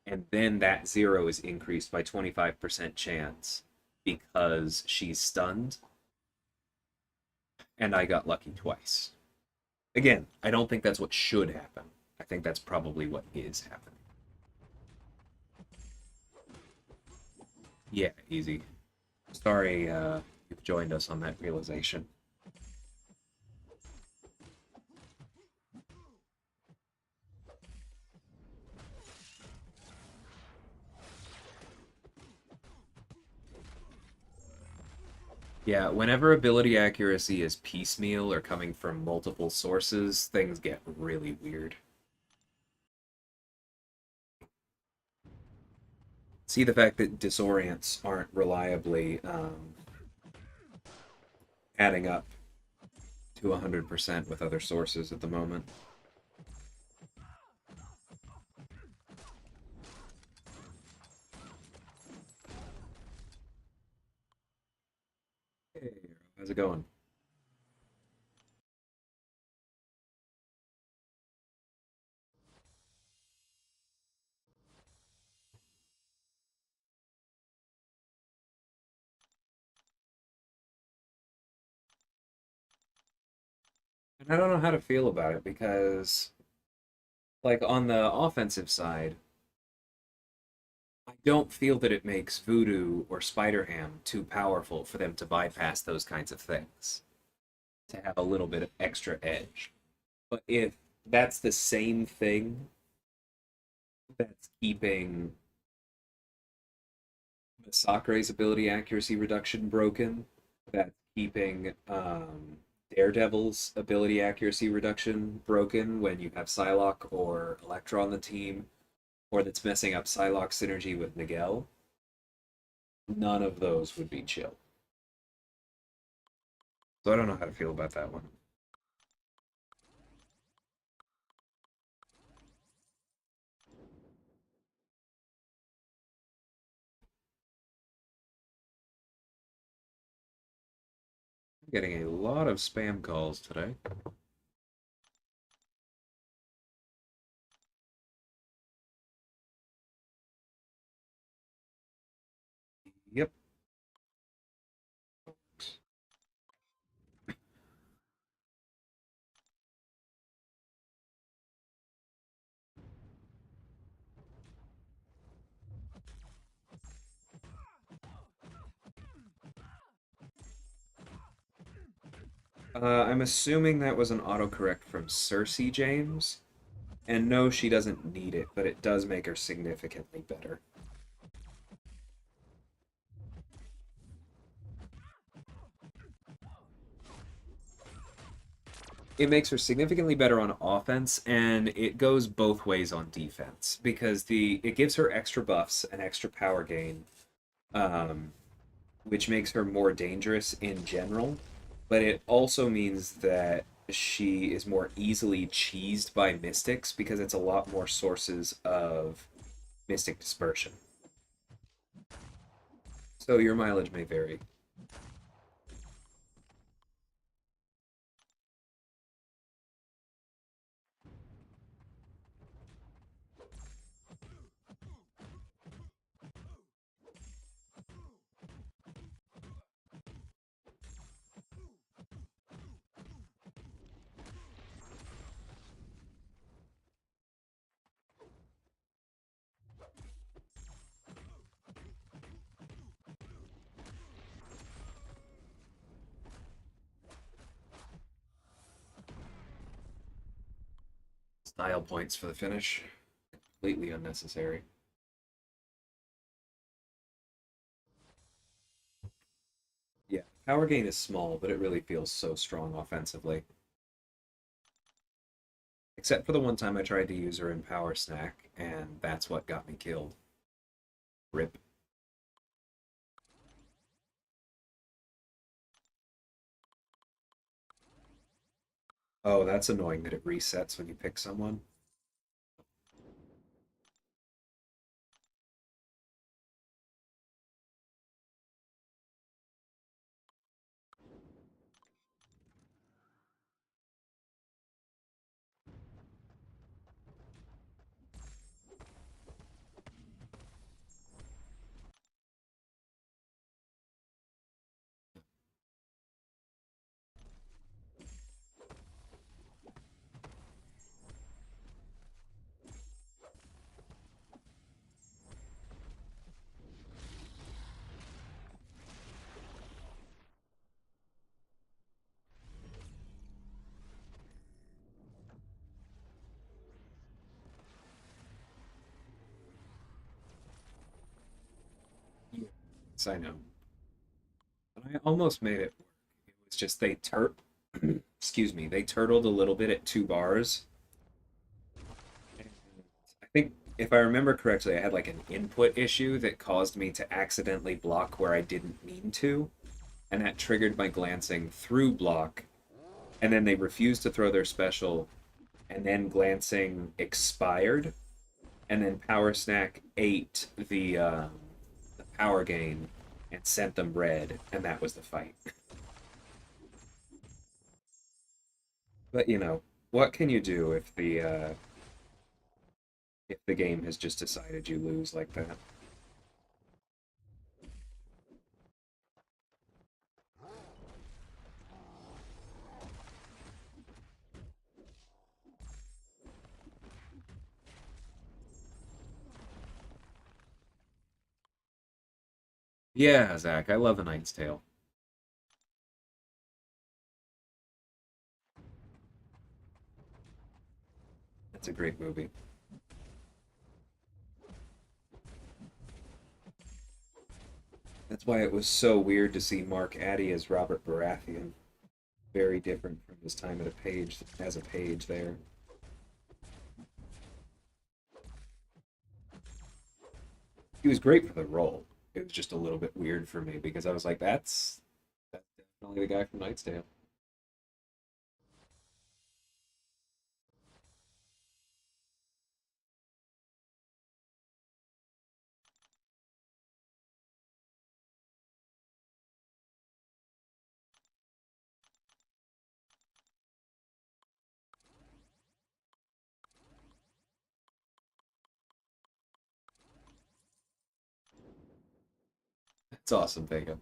A: And then that 0 is increased by 25% chance because she's stunned, and I got lucky twice. Again, I don't think that's what should happen. I think that's probably what is happening. Yeah, easy. Sorry, you've joined us on that realization. Yeah, whenever ability accuracy is piecemeal or coming from multiple sources, things get really weird. See the fact that disorients aren't reliably adding up to 100% with other sources at the moment. Hey, how's it going? And I don't know how to feel about it because, like, on the offensive side, I don't feel that it makes Voodoo or Spider Ham too powerful for them to bypass those kinds of things, to have a little bit of extra edge. But if that's the same thing that's keeping Masacre's ability accuracy reduction broken, that's keeping Daredevil's ability accuracy reduction broken when you have Psylocke or Elektra on the team, or that's messing up Psylocke's synergy with Miguel, none of those would be chill. So I don't know how to feel about that one. I'm getting a lot of spam calls today. Yep. I'm assuming that was an autocorrect from Cersei James. And no, she doesn't need it, but it does make her significantly better. It makes her significantly better on offense, and it goes both ways on defense because the it gives her extra buffs and extra power gain, um, which makes her more dangerous in general. But it also means that she is more easily cheesed by mystics because it's a lot more sources of mystic dispersion. So your mileage may vary. Style points for the finish. Completely unnecessary. Yeah, power gain is small, but it really feels so strong offensively. Except for the one time I tried to use her in Power Snack, and that's what got me killed. Rip. Oh, that's annoying that it resets when you pick someone. Yes, I know. I almost made it work. It was just excuse me, they turtled a little bit at 2 bars. And I think if I remember correctly, I had like an input issue that caused me to accidentally block where I didn't mean to, and that triggered my glancing through block. And then they refused to throw their special, and then glancing expired, and then Power Snack ate the power gain and sent them red, and that was the fight. But what can you do if the game has just decided you lose like that? Yeah, Zach, I love A Knight's Tale. That's a great movie. That's why it was so weird to see Mark Addy as Robert Baratheon. Very different from his time at a page as a page there. He was great for the role. It was just a little bit weird for me because I was like, that's definitely the guy from Knight's Tale. It's awesome, Vega.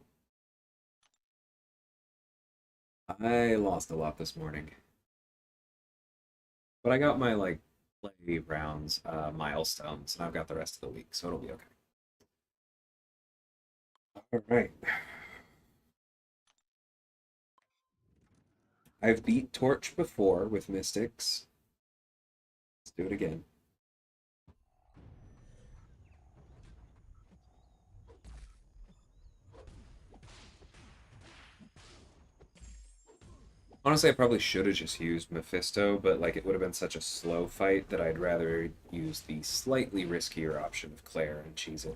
A: I lost a lot this morning, but I got my like play rounds milestones, and I've got the rest of the week, so it'll be okay. All right. I've beat Torch before with Mystics. Let's do it again. Honestly, I probably should have just used Mephisto, but like it would have been such a slow fight that I'd rather use the slightly riskier option of Claire and cheese it.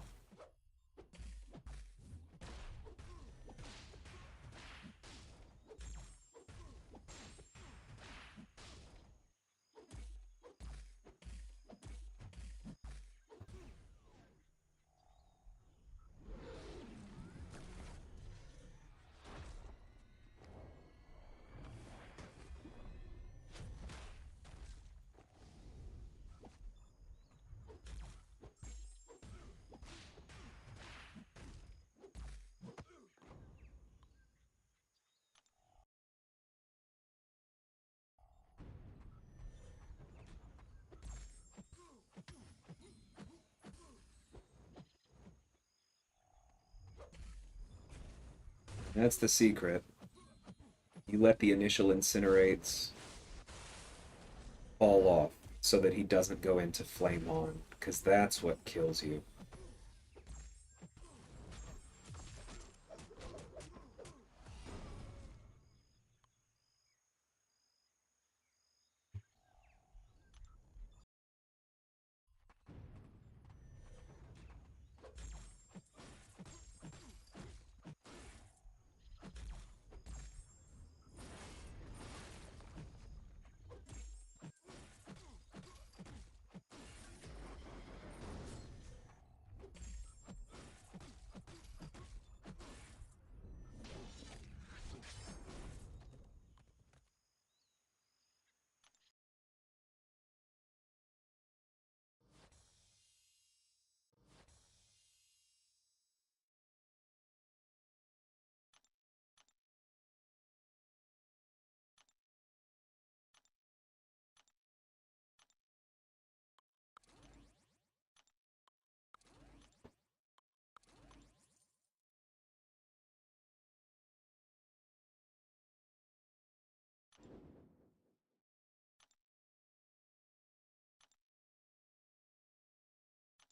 A: That's the secret. You let the initial incinerates fall off so that he doesn't go into flame on, because that's what kills you.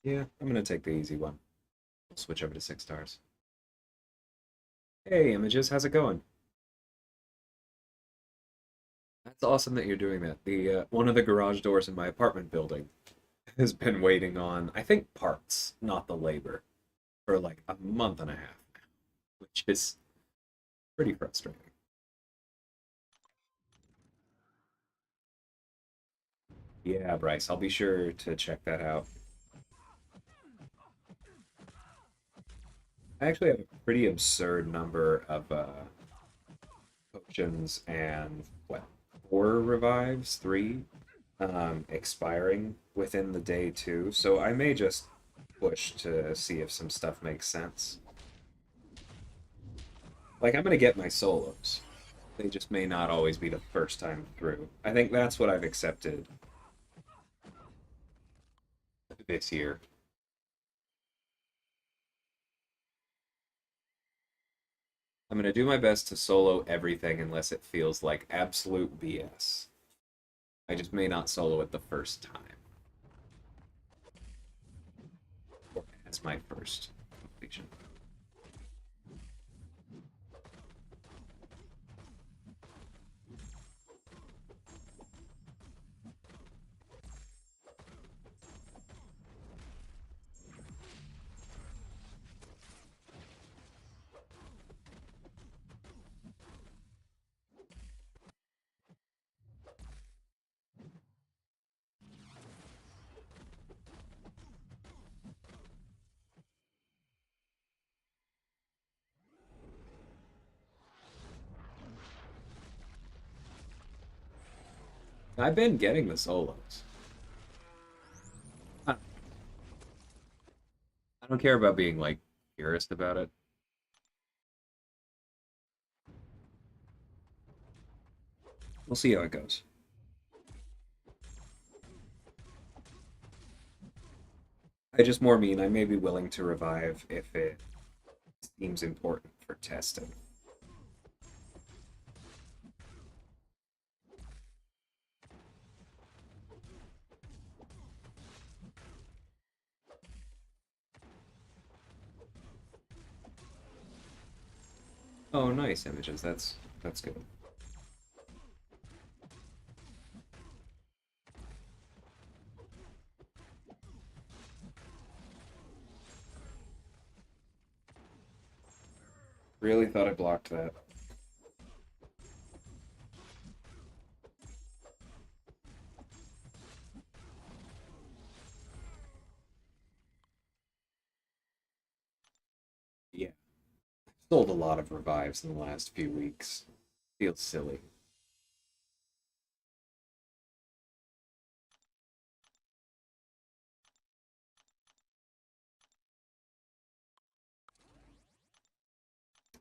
A: Yeah, I'm gonna take the easy one. Switch over to 6 stars. Hey, Images, how's it going? That's awesome that you're doing that. The one of the garage doors in my apartment building has been waiting on, I think, parts, not the labor, for like a month and a half now, which is pretty frustrating. Yeah, Bryce, I'll be sure to check that out. I actually have a pretty absurd number of potions and what, four revives, three, expiring within the day too. So I may just push to see if some stuff makes sense. Like I'm gonna get my solos. They just may not always be the first time through. I think that's what I've accepted this year. I'm gonna do my best to solo everything unless it feels like absolute BS. I just may not solo it the first time. Or as my first completion. I've been getting the solos. I I don't care about being like purist about it. We'll see how it goes. I just more mean I may be willing to revive if it seems important for testing. Oh, nice images. That's good. Really thought I blocked that. Yeah. Sold a lot of revives in the last few weeks. Feels silly.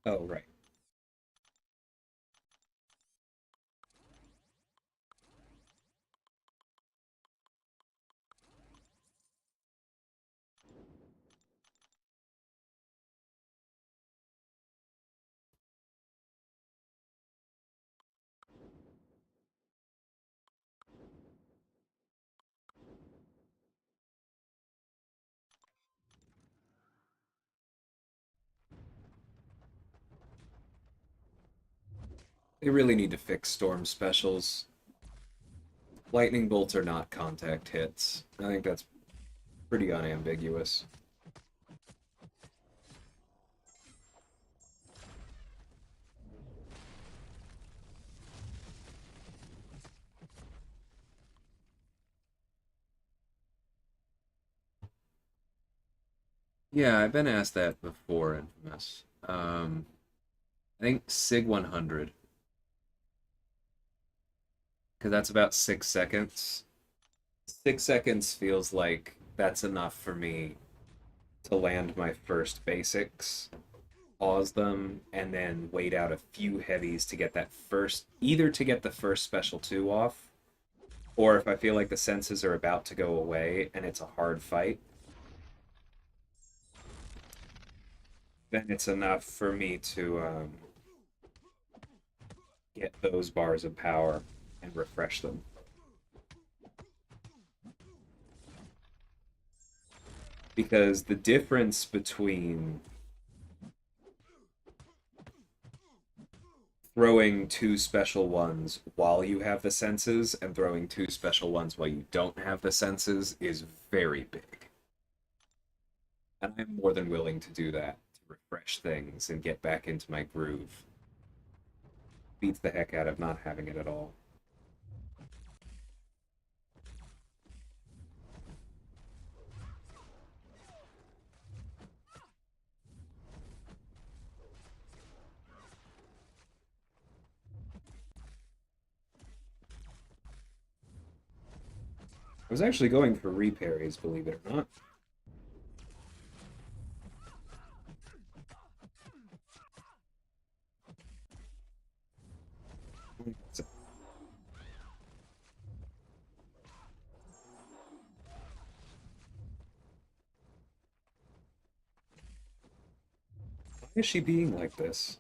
A: Oh, right. They really need to fix storm specials. Lightning bolts are not contact hits. I think that's pretty unambiguous. Yeah, I've been asked that before, Infamous. I think Sig 100, because that's about 6 seconds. 6 seconds feels like that's enough for me to land my first basics, pause them, and then wait out a few heavies to get that first, either to get the first special 2 off, or if I feel like the senses are about to go away and it's a hard fight, then it's enough for me to get those bars of power and refresh them. Because the difference between throwing two special ones while you have the senses and throwing two special ones while you don't have the senses is very big. And I'm more than willing to do that to refresh things and get back into my groove. Beats the heck out of not having it at all. I was actually going for reparries, believe it or not. Why is she being like this?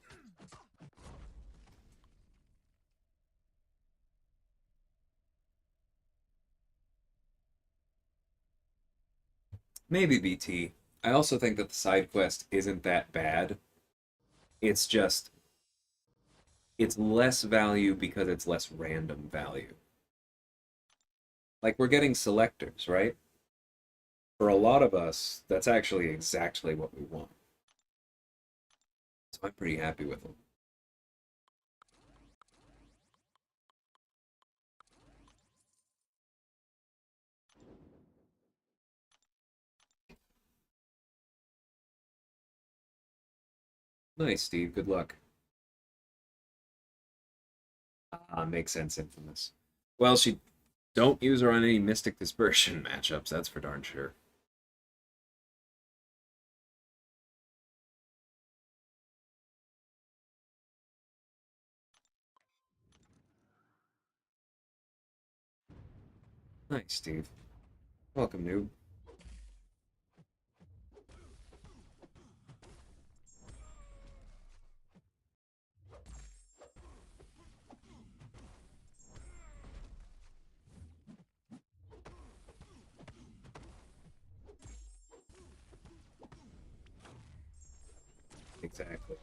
A: Maybe BT. I also think that the side quest isn't that bad. It's just it's less value because it's less random value. Like we're getting selectors, right? For a lot of us, that's actually exactly what we want. So I'm pretty happy with them. Nice, Steve. Good luck. Makes sense, Infamous. Well, she don't use her on any Mystic Dispersion matchups, that's for darn sure. Nice, Steve. Welcome, noob. Exactly.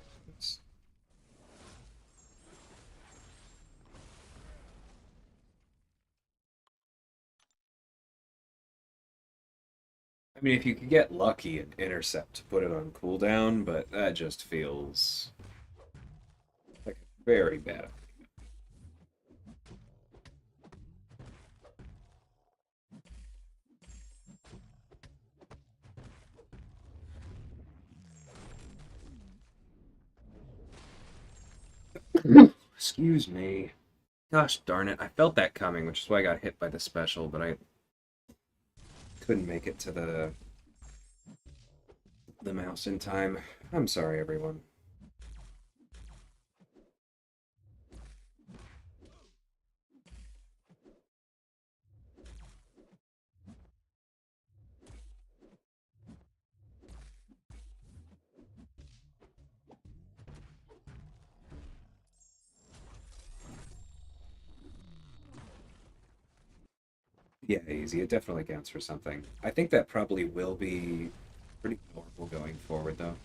A: I mean, if you could get lucky and intercept to put it on cooldown, but that just feels like a very bad. Excuse me. Gosh darn it. I felt that coming, which is why I got hit by the special, but I couldn't make it to the mouse in time. I'm sorry, everyone. Yeah, easy. It definitely counts for something. I think that probably will be pretty normal going forward, though.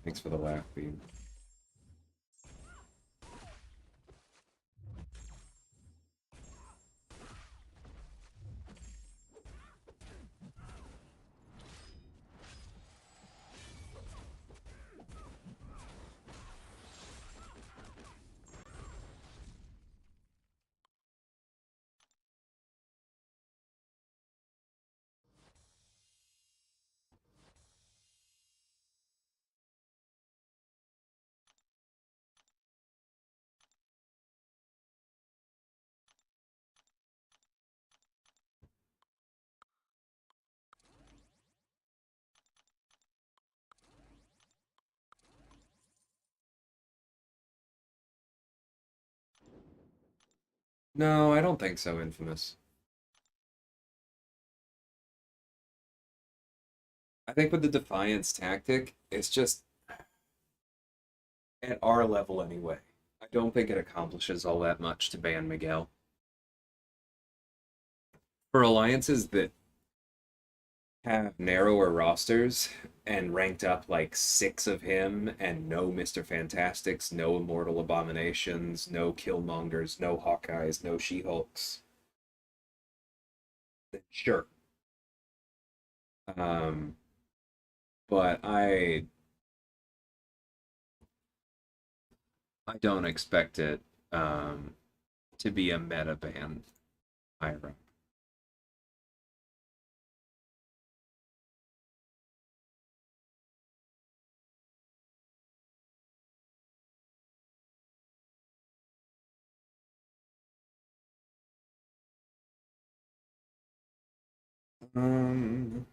A: Thanks for the laugh, Bean. No, I don't think so, Infamous. I think with the Defiance tactic, it's just at our level anyway. I don't think it accomplishes all that much to ban Miguel. For alliances that have narrower rosters and ranked up like six of him and no Mr. Fantastics, no Immortal Abominations, no Killmongers, no Hawkeyes, no She-Hulks, then sure. Um, but I don't expect it to be a meta ban either. Um,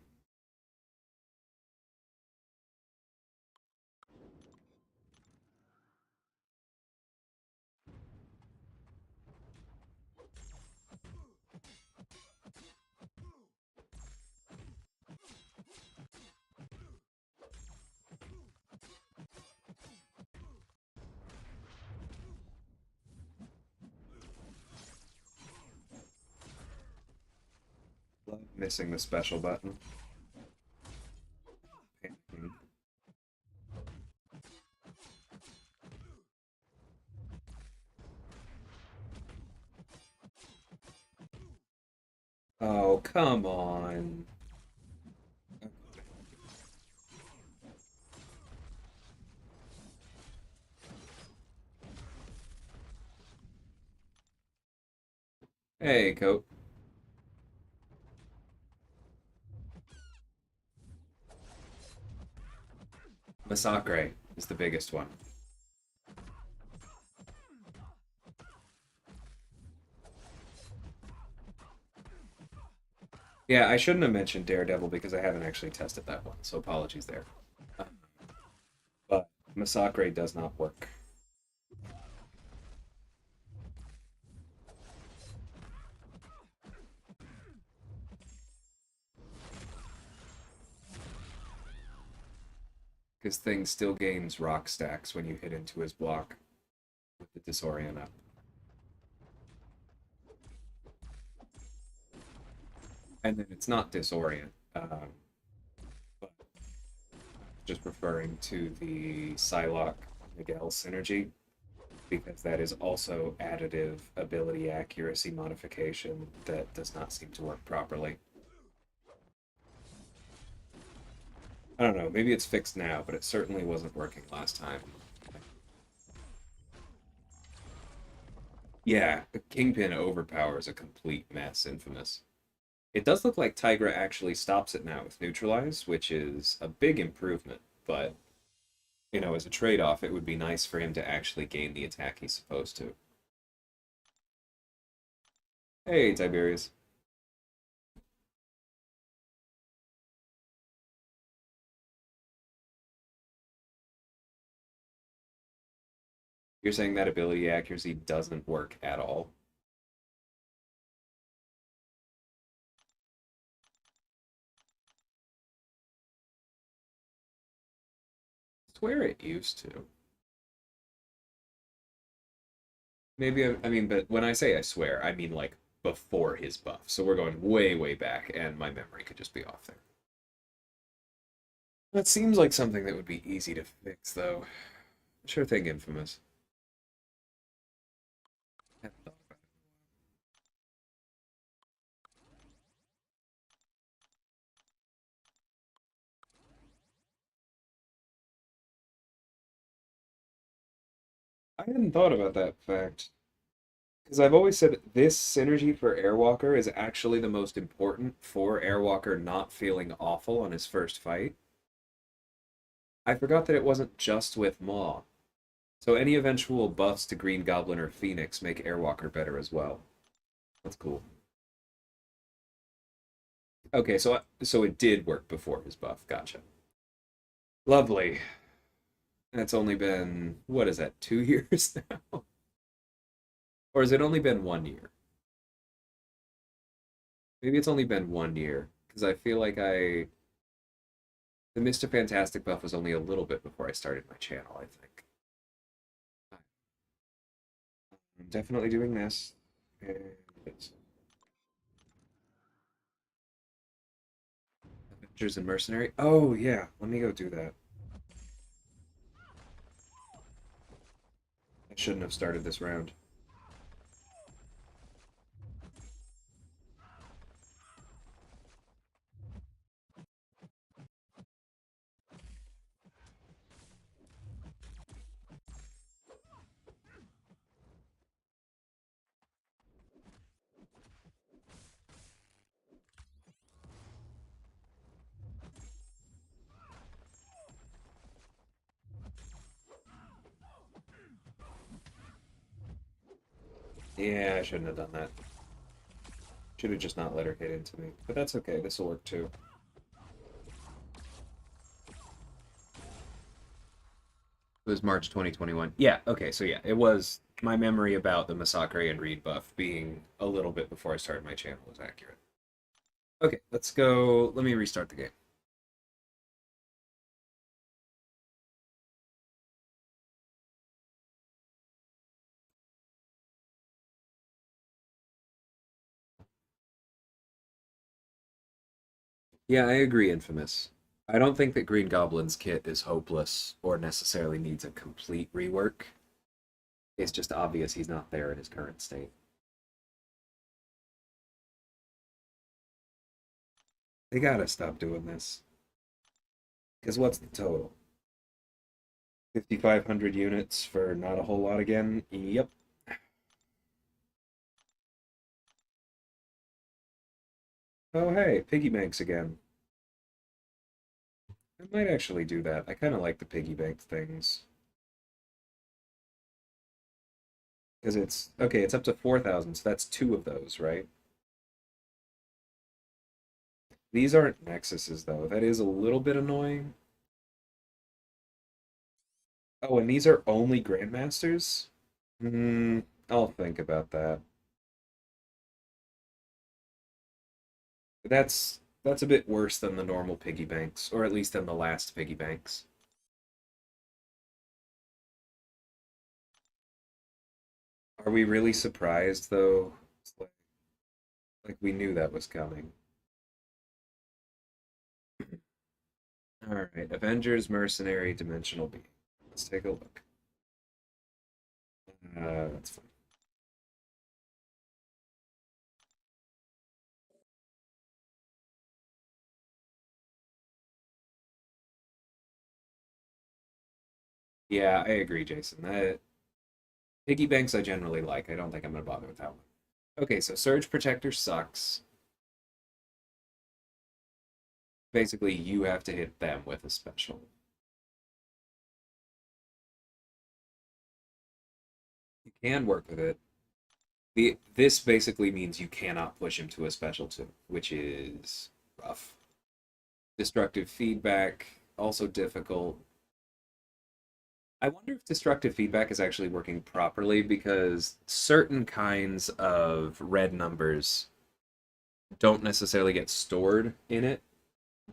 A: Missing the special button. Oh, come on. Hey, Cope. Masacre is the biggest one. Yeah, I shouldn't have mentioned Daredevil because I haven't actually tested that one, so apologies there. Uh, But Masacre does not work. Because thing still gains rock stacks when you hit into his block with the disorient up. And then it's not disorient, but just referring to the Psylocke Miguel synergy, because that is also additive ability accuracy modification that does not seem to work properly. I don't know, maybe it's fixed now, but it certainly wasn't working last time. Yeah, Kingpin overpowers a complete mess, Infamous. It does look like Tigra actually stops it now with Neutralize, which is a big improvement, but, as a trade-off, it would be nice for him to actually gain the attack he's supposed to. Hey, Tiberius. You're saying that ability accuracy doesn't work at all? I swear it used to. Maybe, I mean, but when I say I swear, I mean like before his buff. So we're going way, way back, and my memory could just be off there. That seems like something that would be easy to fix, though. Sure thing, Infamous. I hadn't thought about that fact. Because I've always said this synergy for Airwalker is actually the most important for Airwalker not feeling awful on his first fight. I forgot that it wasn't just with Maw. So any eventual buffs to Green Goblin or Phoenix make Airwalker better as well. That's cool. Okay, so it did work before his buff. Gotcha. Lovely. That's only been, what is that, 2 years now? Or has it only been 1 year? Maybe it's only been 1 year, because I feel like the Mr. Fantastic buff was only a little bit before I started my channel, I think. I'm definitely doing this. And it's Avengers and Mercenary. Oh, yeah. Let me go do that. I shouldn't have started this round. Yeah, I shouldn't have done that. Should have just not let her hit into me. But that's okay. This will work too. It was March 2021. Yeah, okay, so yeah, it was my memory about the Masacre and Reed buff being a little bit before I started my channel was accurate. Okay, let's go. Let me restart the game. Yeah, I agree, Infamous. I don't think that Green Goblin's kit is hopeless or necessarily needs a complete rework. It's just obvious he's not there in his current state. They gotta stop doing this. Because what's the total? 5,500 units for not a whole lot again? Yep. Oh, hey, piggy banks again. I might actually do that. I kind of like the piggy bank things. Because it's, okay, it's up to 4,000, so that's two of those, right? These aren't Nexuses, though. That is a little bit annoying. Oh, and these are only Grandmasters? Hmm, I'll think about that. That's a bit worse than the normal piggy banks, or at least than the last piggy banks. Are we really surprised, though? It's like we knew that was coming. All right, Avengers, Mercenary, Dimensional Being. Let's take a look. That's fine. Yeah, I agree, Jason. That piggy banks I generally like. I don't think I'm gonna bother with that one. Okay, so Surge Protector sucks. Basically, you have to hit them with a special. You can work with it. This basically means you cannot push him to a special too, which is rough. Destructive feedback, also difficult. I wonder if destructive feedback is actually working properly because certain kinds of red numbers don't necessarily get stored in it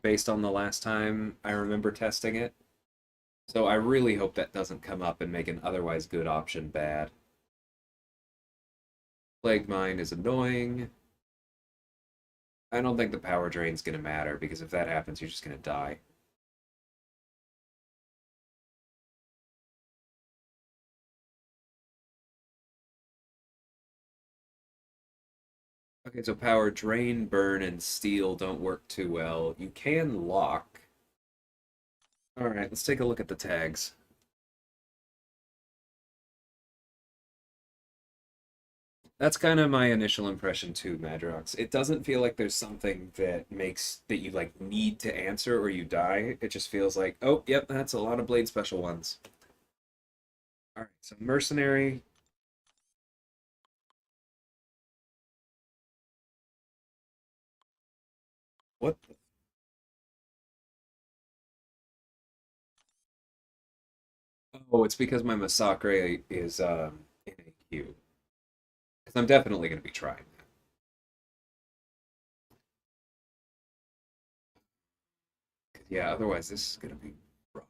A: based on the last time I remember testing it. So I really hope that doesn't come up and make an otherwise good option bad. Plague Mine is annoying. I don't think the power drain's gonna matter because if that happens, you're just gonna die. Okay, so power drain, burn, and steal don't work too well. You can lock. All right, let's take a look at the tags. That's kind of my initial impression too, Madrox. It doesn't feel like there's something that makes that you like need to answer or you die. It just feels like, oh, yep, that's a lot of blade special ones. All right, so mercenary. What? Oh, it's because my Masacre is in a queue. Because I'm definitely going to be trying that. 'Cause, yeah, otherwise this is going to be rough.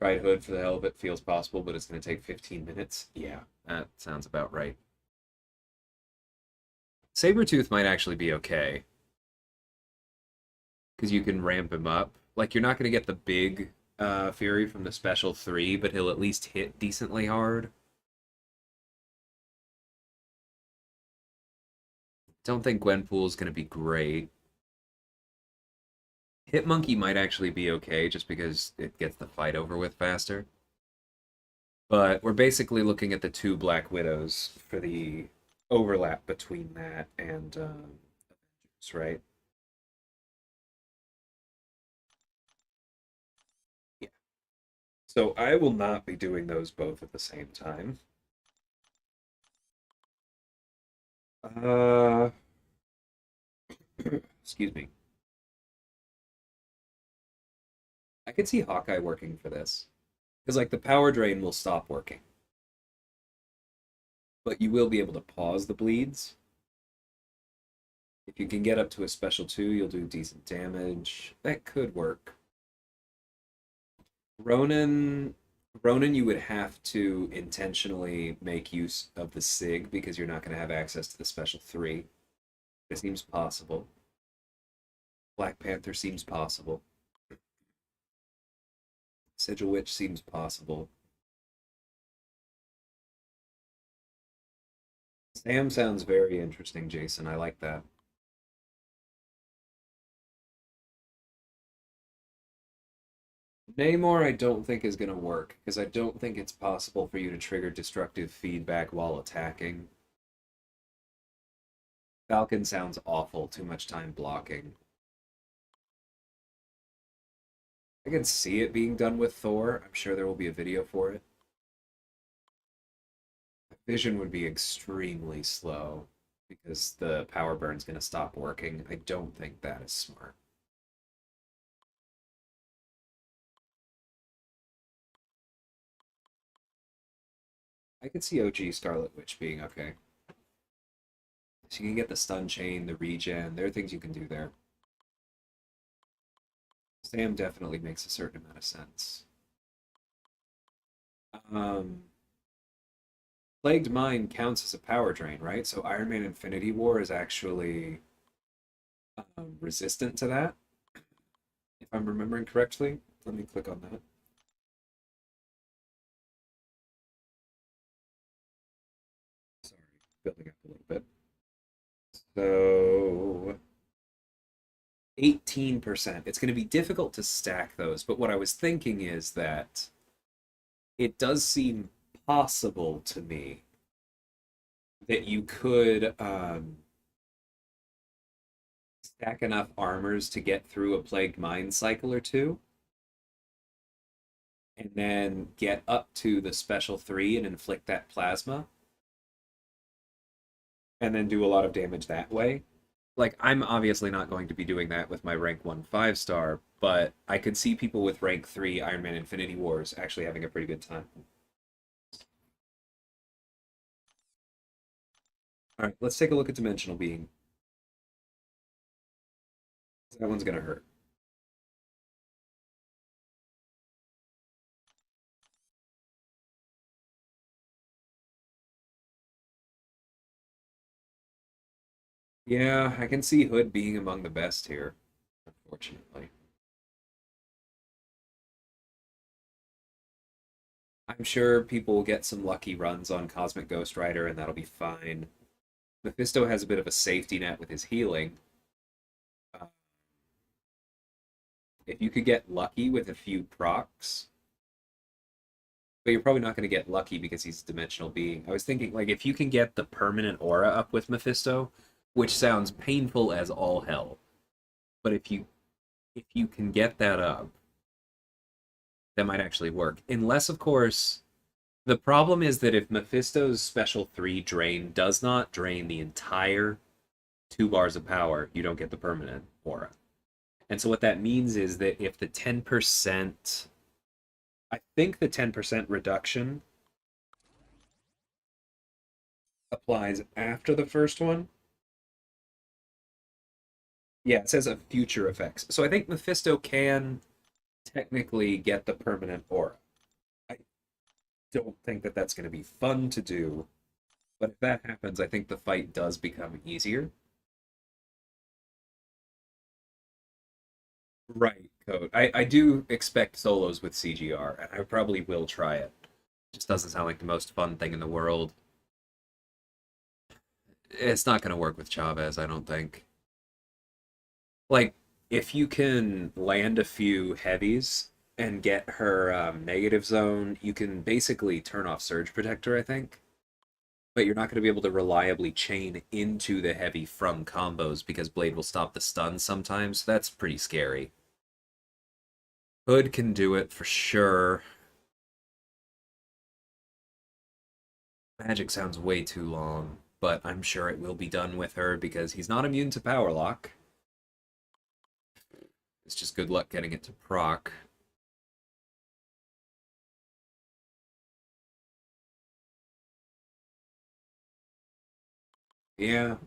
A: Tried Hood for the hell of it, feels possible, but it's going to take 15 minutes. Yeah, that sounds about right. Sabretooth might actually be okay, because you can ramp him up. Like, you're not going to get the big Fury from the special 3, but he'll at least hit decently hard. Don't think Gwenpool's going to be great. Hitmonkey might actually be okay, just because it gets the fight over with faster. But we're basically looking at the two Black Widows for the overlap between that and Avengers, right? Yeah. So I will not be doing those both at the same time. Uh, excuse me. I could see Hawkeye working for this. Because, like, the power drain will stop working. But you will be able to pause the bleeds. If you can get up to a special 2, you'll do decent damage. That could work. Ronan, Ronan, you would have to intentionally make use of the SIG because you're not going to have access to the special 3. It seems possible. Black Panther seems possible. Sigil Witch seems possible. Sam sounds very interesting, Jason. I like that. Namor, I don't think is going to work because I don't think it's possible for you to trigger destructive feedback while attacking. Falcon sounds awful, too much time blocking. I can see it being done with Thor. I'm sure there will be a video for it. Vision would be extremely slow because the power burn's going to stop working. I don't think that is smart. I could see OG Scarlet Witch being okay. So you can get the stun chain, the regen. There are things you can do there. Sam definitely makes a certain amount of sense. Um, Plagued Mind counts as a power drain, right? So Iron Man Infinity War is actually resistant to that, if I'm remembering correctly. Let me click on that. Sorry, building up a little bit. So 18%. It's going to be difficult to stack those, but what I was thinking is that it does seem possible to me that you could stack enough armors to get through a Plagued Mind cycle or two, and then get up to the special 3 and inflict that plasma, and then do a lot of damage that way. Like, I'm obviously not going to be doing that with my rank 1 5-star, but I could see people with rank 3 Iron Man Infinity Wars actually having a pretty good time. All right, let's take a look at Dimensional Being. That one's gonna hurt. Yeah, I can see Hood being among the best here, unfortunately. I'm sure people will get some lucky runs on Cosmic Ghost Rider, and that'll be fine. Mephisto has a bit of a safety net with his healing. Uh, if you could get lucky with a few procs, but you're probably not going to get lucky because he's a dimensional being. I was thinking, like, if you can get the permanent aura up with Mephisto, which sounds painful as all hell, but if you can get that up, that might actually work. Unless, of course, the problem is that if Mephisto's special 3 drain does not drain the entire 2 bars of power, you don't get the permanent aura. And so what that means is that if the 10%, I think the 10% reduction applies after the first one. Yeah, it says of future effects. So I think Mephisto can technically get the permanent aura. don't think that that's going to be fun to do. But if that happens, I think the fight does become easier. Right, Code. I do expect solos with CGR, and I probably will try it. Just doesn't sound like the most fun thing in the world. It's not going to work with Chavez, I don't think. Like, if you can land a few heavies and get her negative zone, you can basically turn off Surge Protector, I think. But you're not going to be able to reliably chain into the heavy from combos because Blade will stop the stun sometimes. That's pretty scary. Hood can do it for sure. Magic sounds way too long, but I'm sure it will be done with her because he's not immune to Power Lock. It's just good luck getting it to proc. Yeah,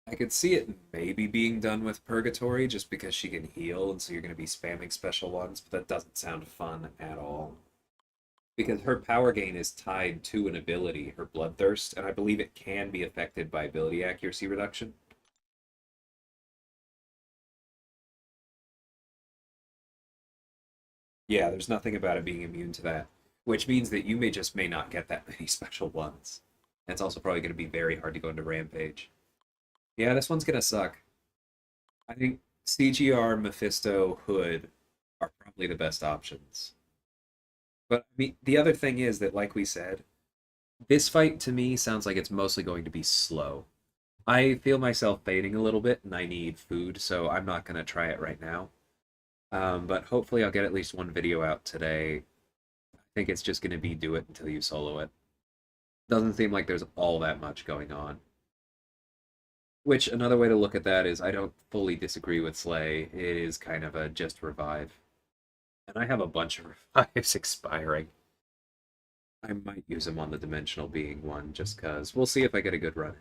A: I could see it maybe being done with Purgatory just because she can heal, and so you're going to be spamming special ones, but that doesn't sound fun at all. Because her power gain is tied to an ability, her Bloodthirst, and I believe it can be affected by ability accuracy reduction. Yeah, there's nothing about it being immune to that, which means that you may not get that many special ones. And it's also probably going to be very hard to go into Rampage. Yeah, this one's going to suck. I think CGR, Mephisto, Hood are probably the best options. But I mean, the other thing is that, like we said, this fight to me sounds like it's mostly going to be slow. I feel myself fading a little bit and I need food, so I'm not going to try it right now. But hopefully I'll get at least one video out today. I think it's just going to be do it until you solo it. Doesn't seem like there's all that much going on. Which, another way to look at that is I don't fully disagree with Slay. It is kind of a just revive. And I have a bunch of revives expiring. I might use them on the Dimensional Being one just because. We'll see if I get a good run.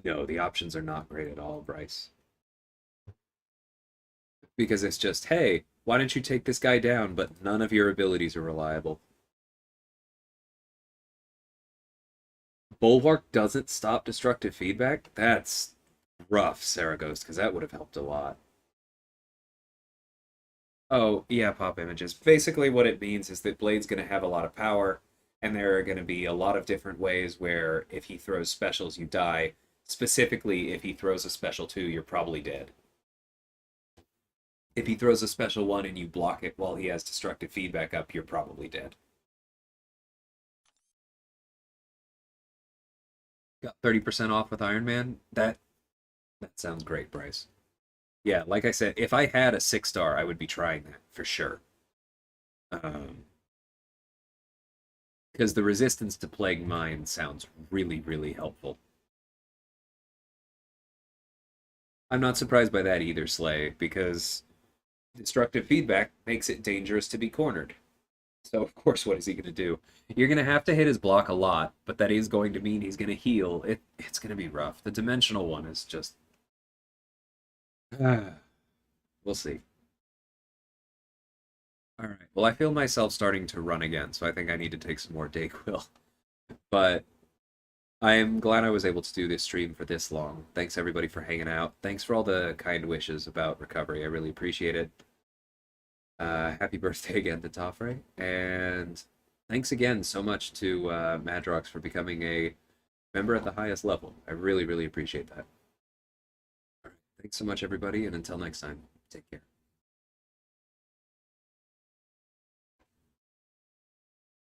A: No, the options are not great at all, Bryce. Because it's just, hey, why don't you take this guy down, but none of your abilities are reliable. Bulwark doesn't stop destructive feedback? That's rough, Saragost, because that would have helped a lot. Oh, yeah, pop images. Basically, what it means is that Blade's going to have a lot of power, and there are going to be a lot of different ways where if he throws specials, you die. Specifically, if he throws a special 2, you're probably dead. If he throws a special 1 and you block it while he has destructive feedback up, you're probably dead. Got 30% off with Iron Man? That sounds great, Bryce. Yeah, like I said, if I had a 6 star, I would be trying that for sure. Um, because the resistance to Plague Mine sounds really, really helpful. I'm not surprised by that either, Slay, because destructive feedback makes it dangerous to be cornered. So, of course, what is he going to do? You're going to have to hit his block a lot, but that is going to mean he's going to heal. It's going to be rough. The dimensional one is just. We'll see. All right. Well, I feel myself starting to run again, so I think I need to take some more Dayquil. But I am glad I was able to do this stream for this long. Thanks everybody for hanging out. Thanks for all the kind wishes about recovery. I really appreciate it. Happy birthday again to Toffrey. And thanks again so much to Madrox for becoming a member at the highest level. I really, really appreciate that. All right. Thanks so much, everybody, and until next time, take care.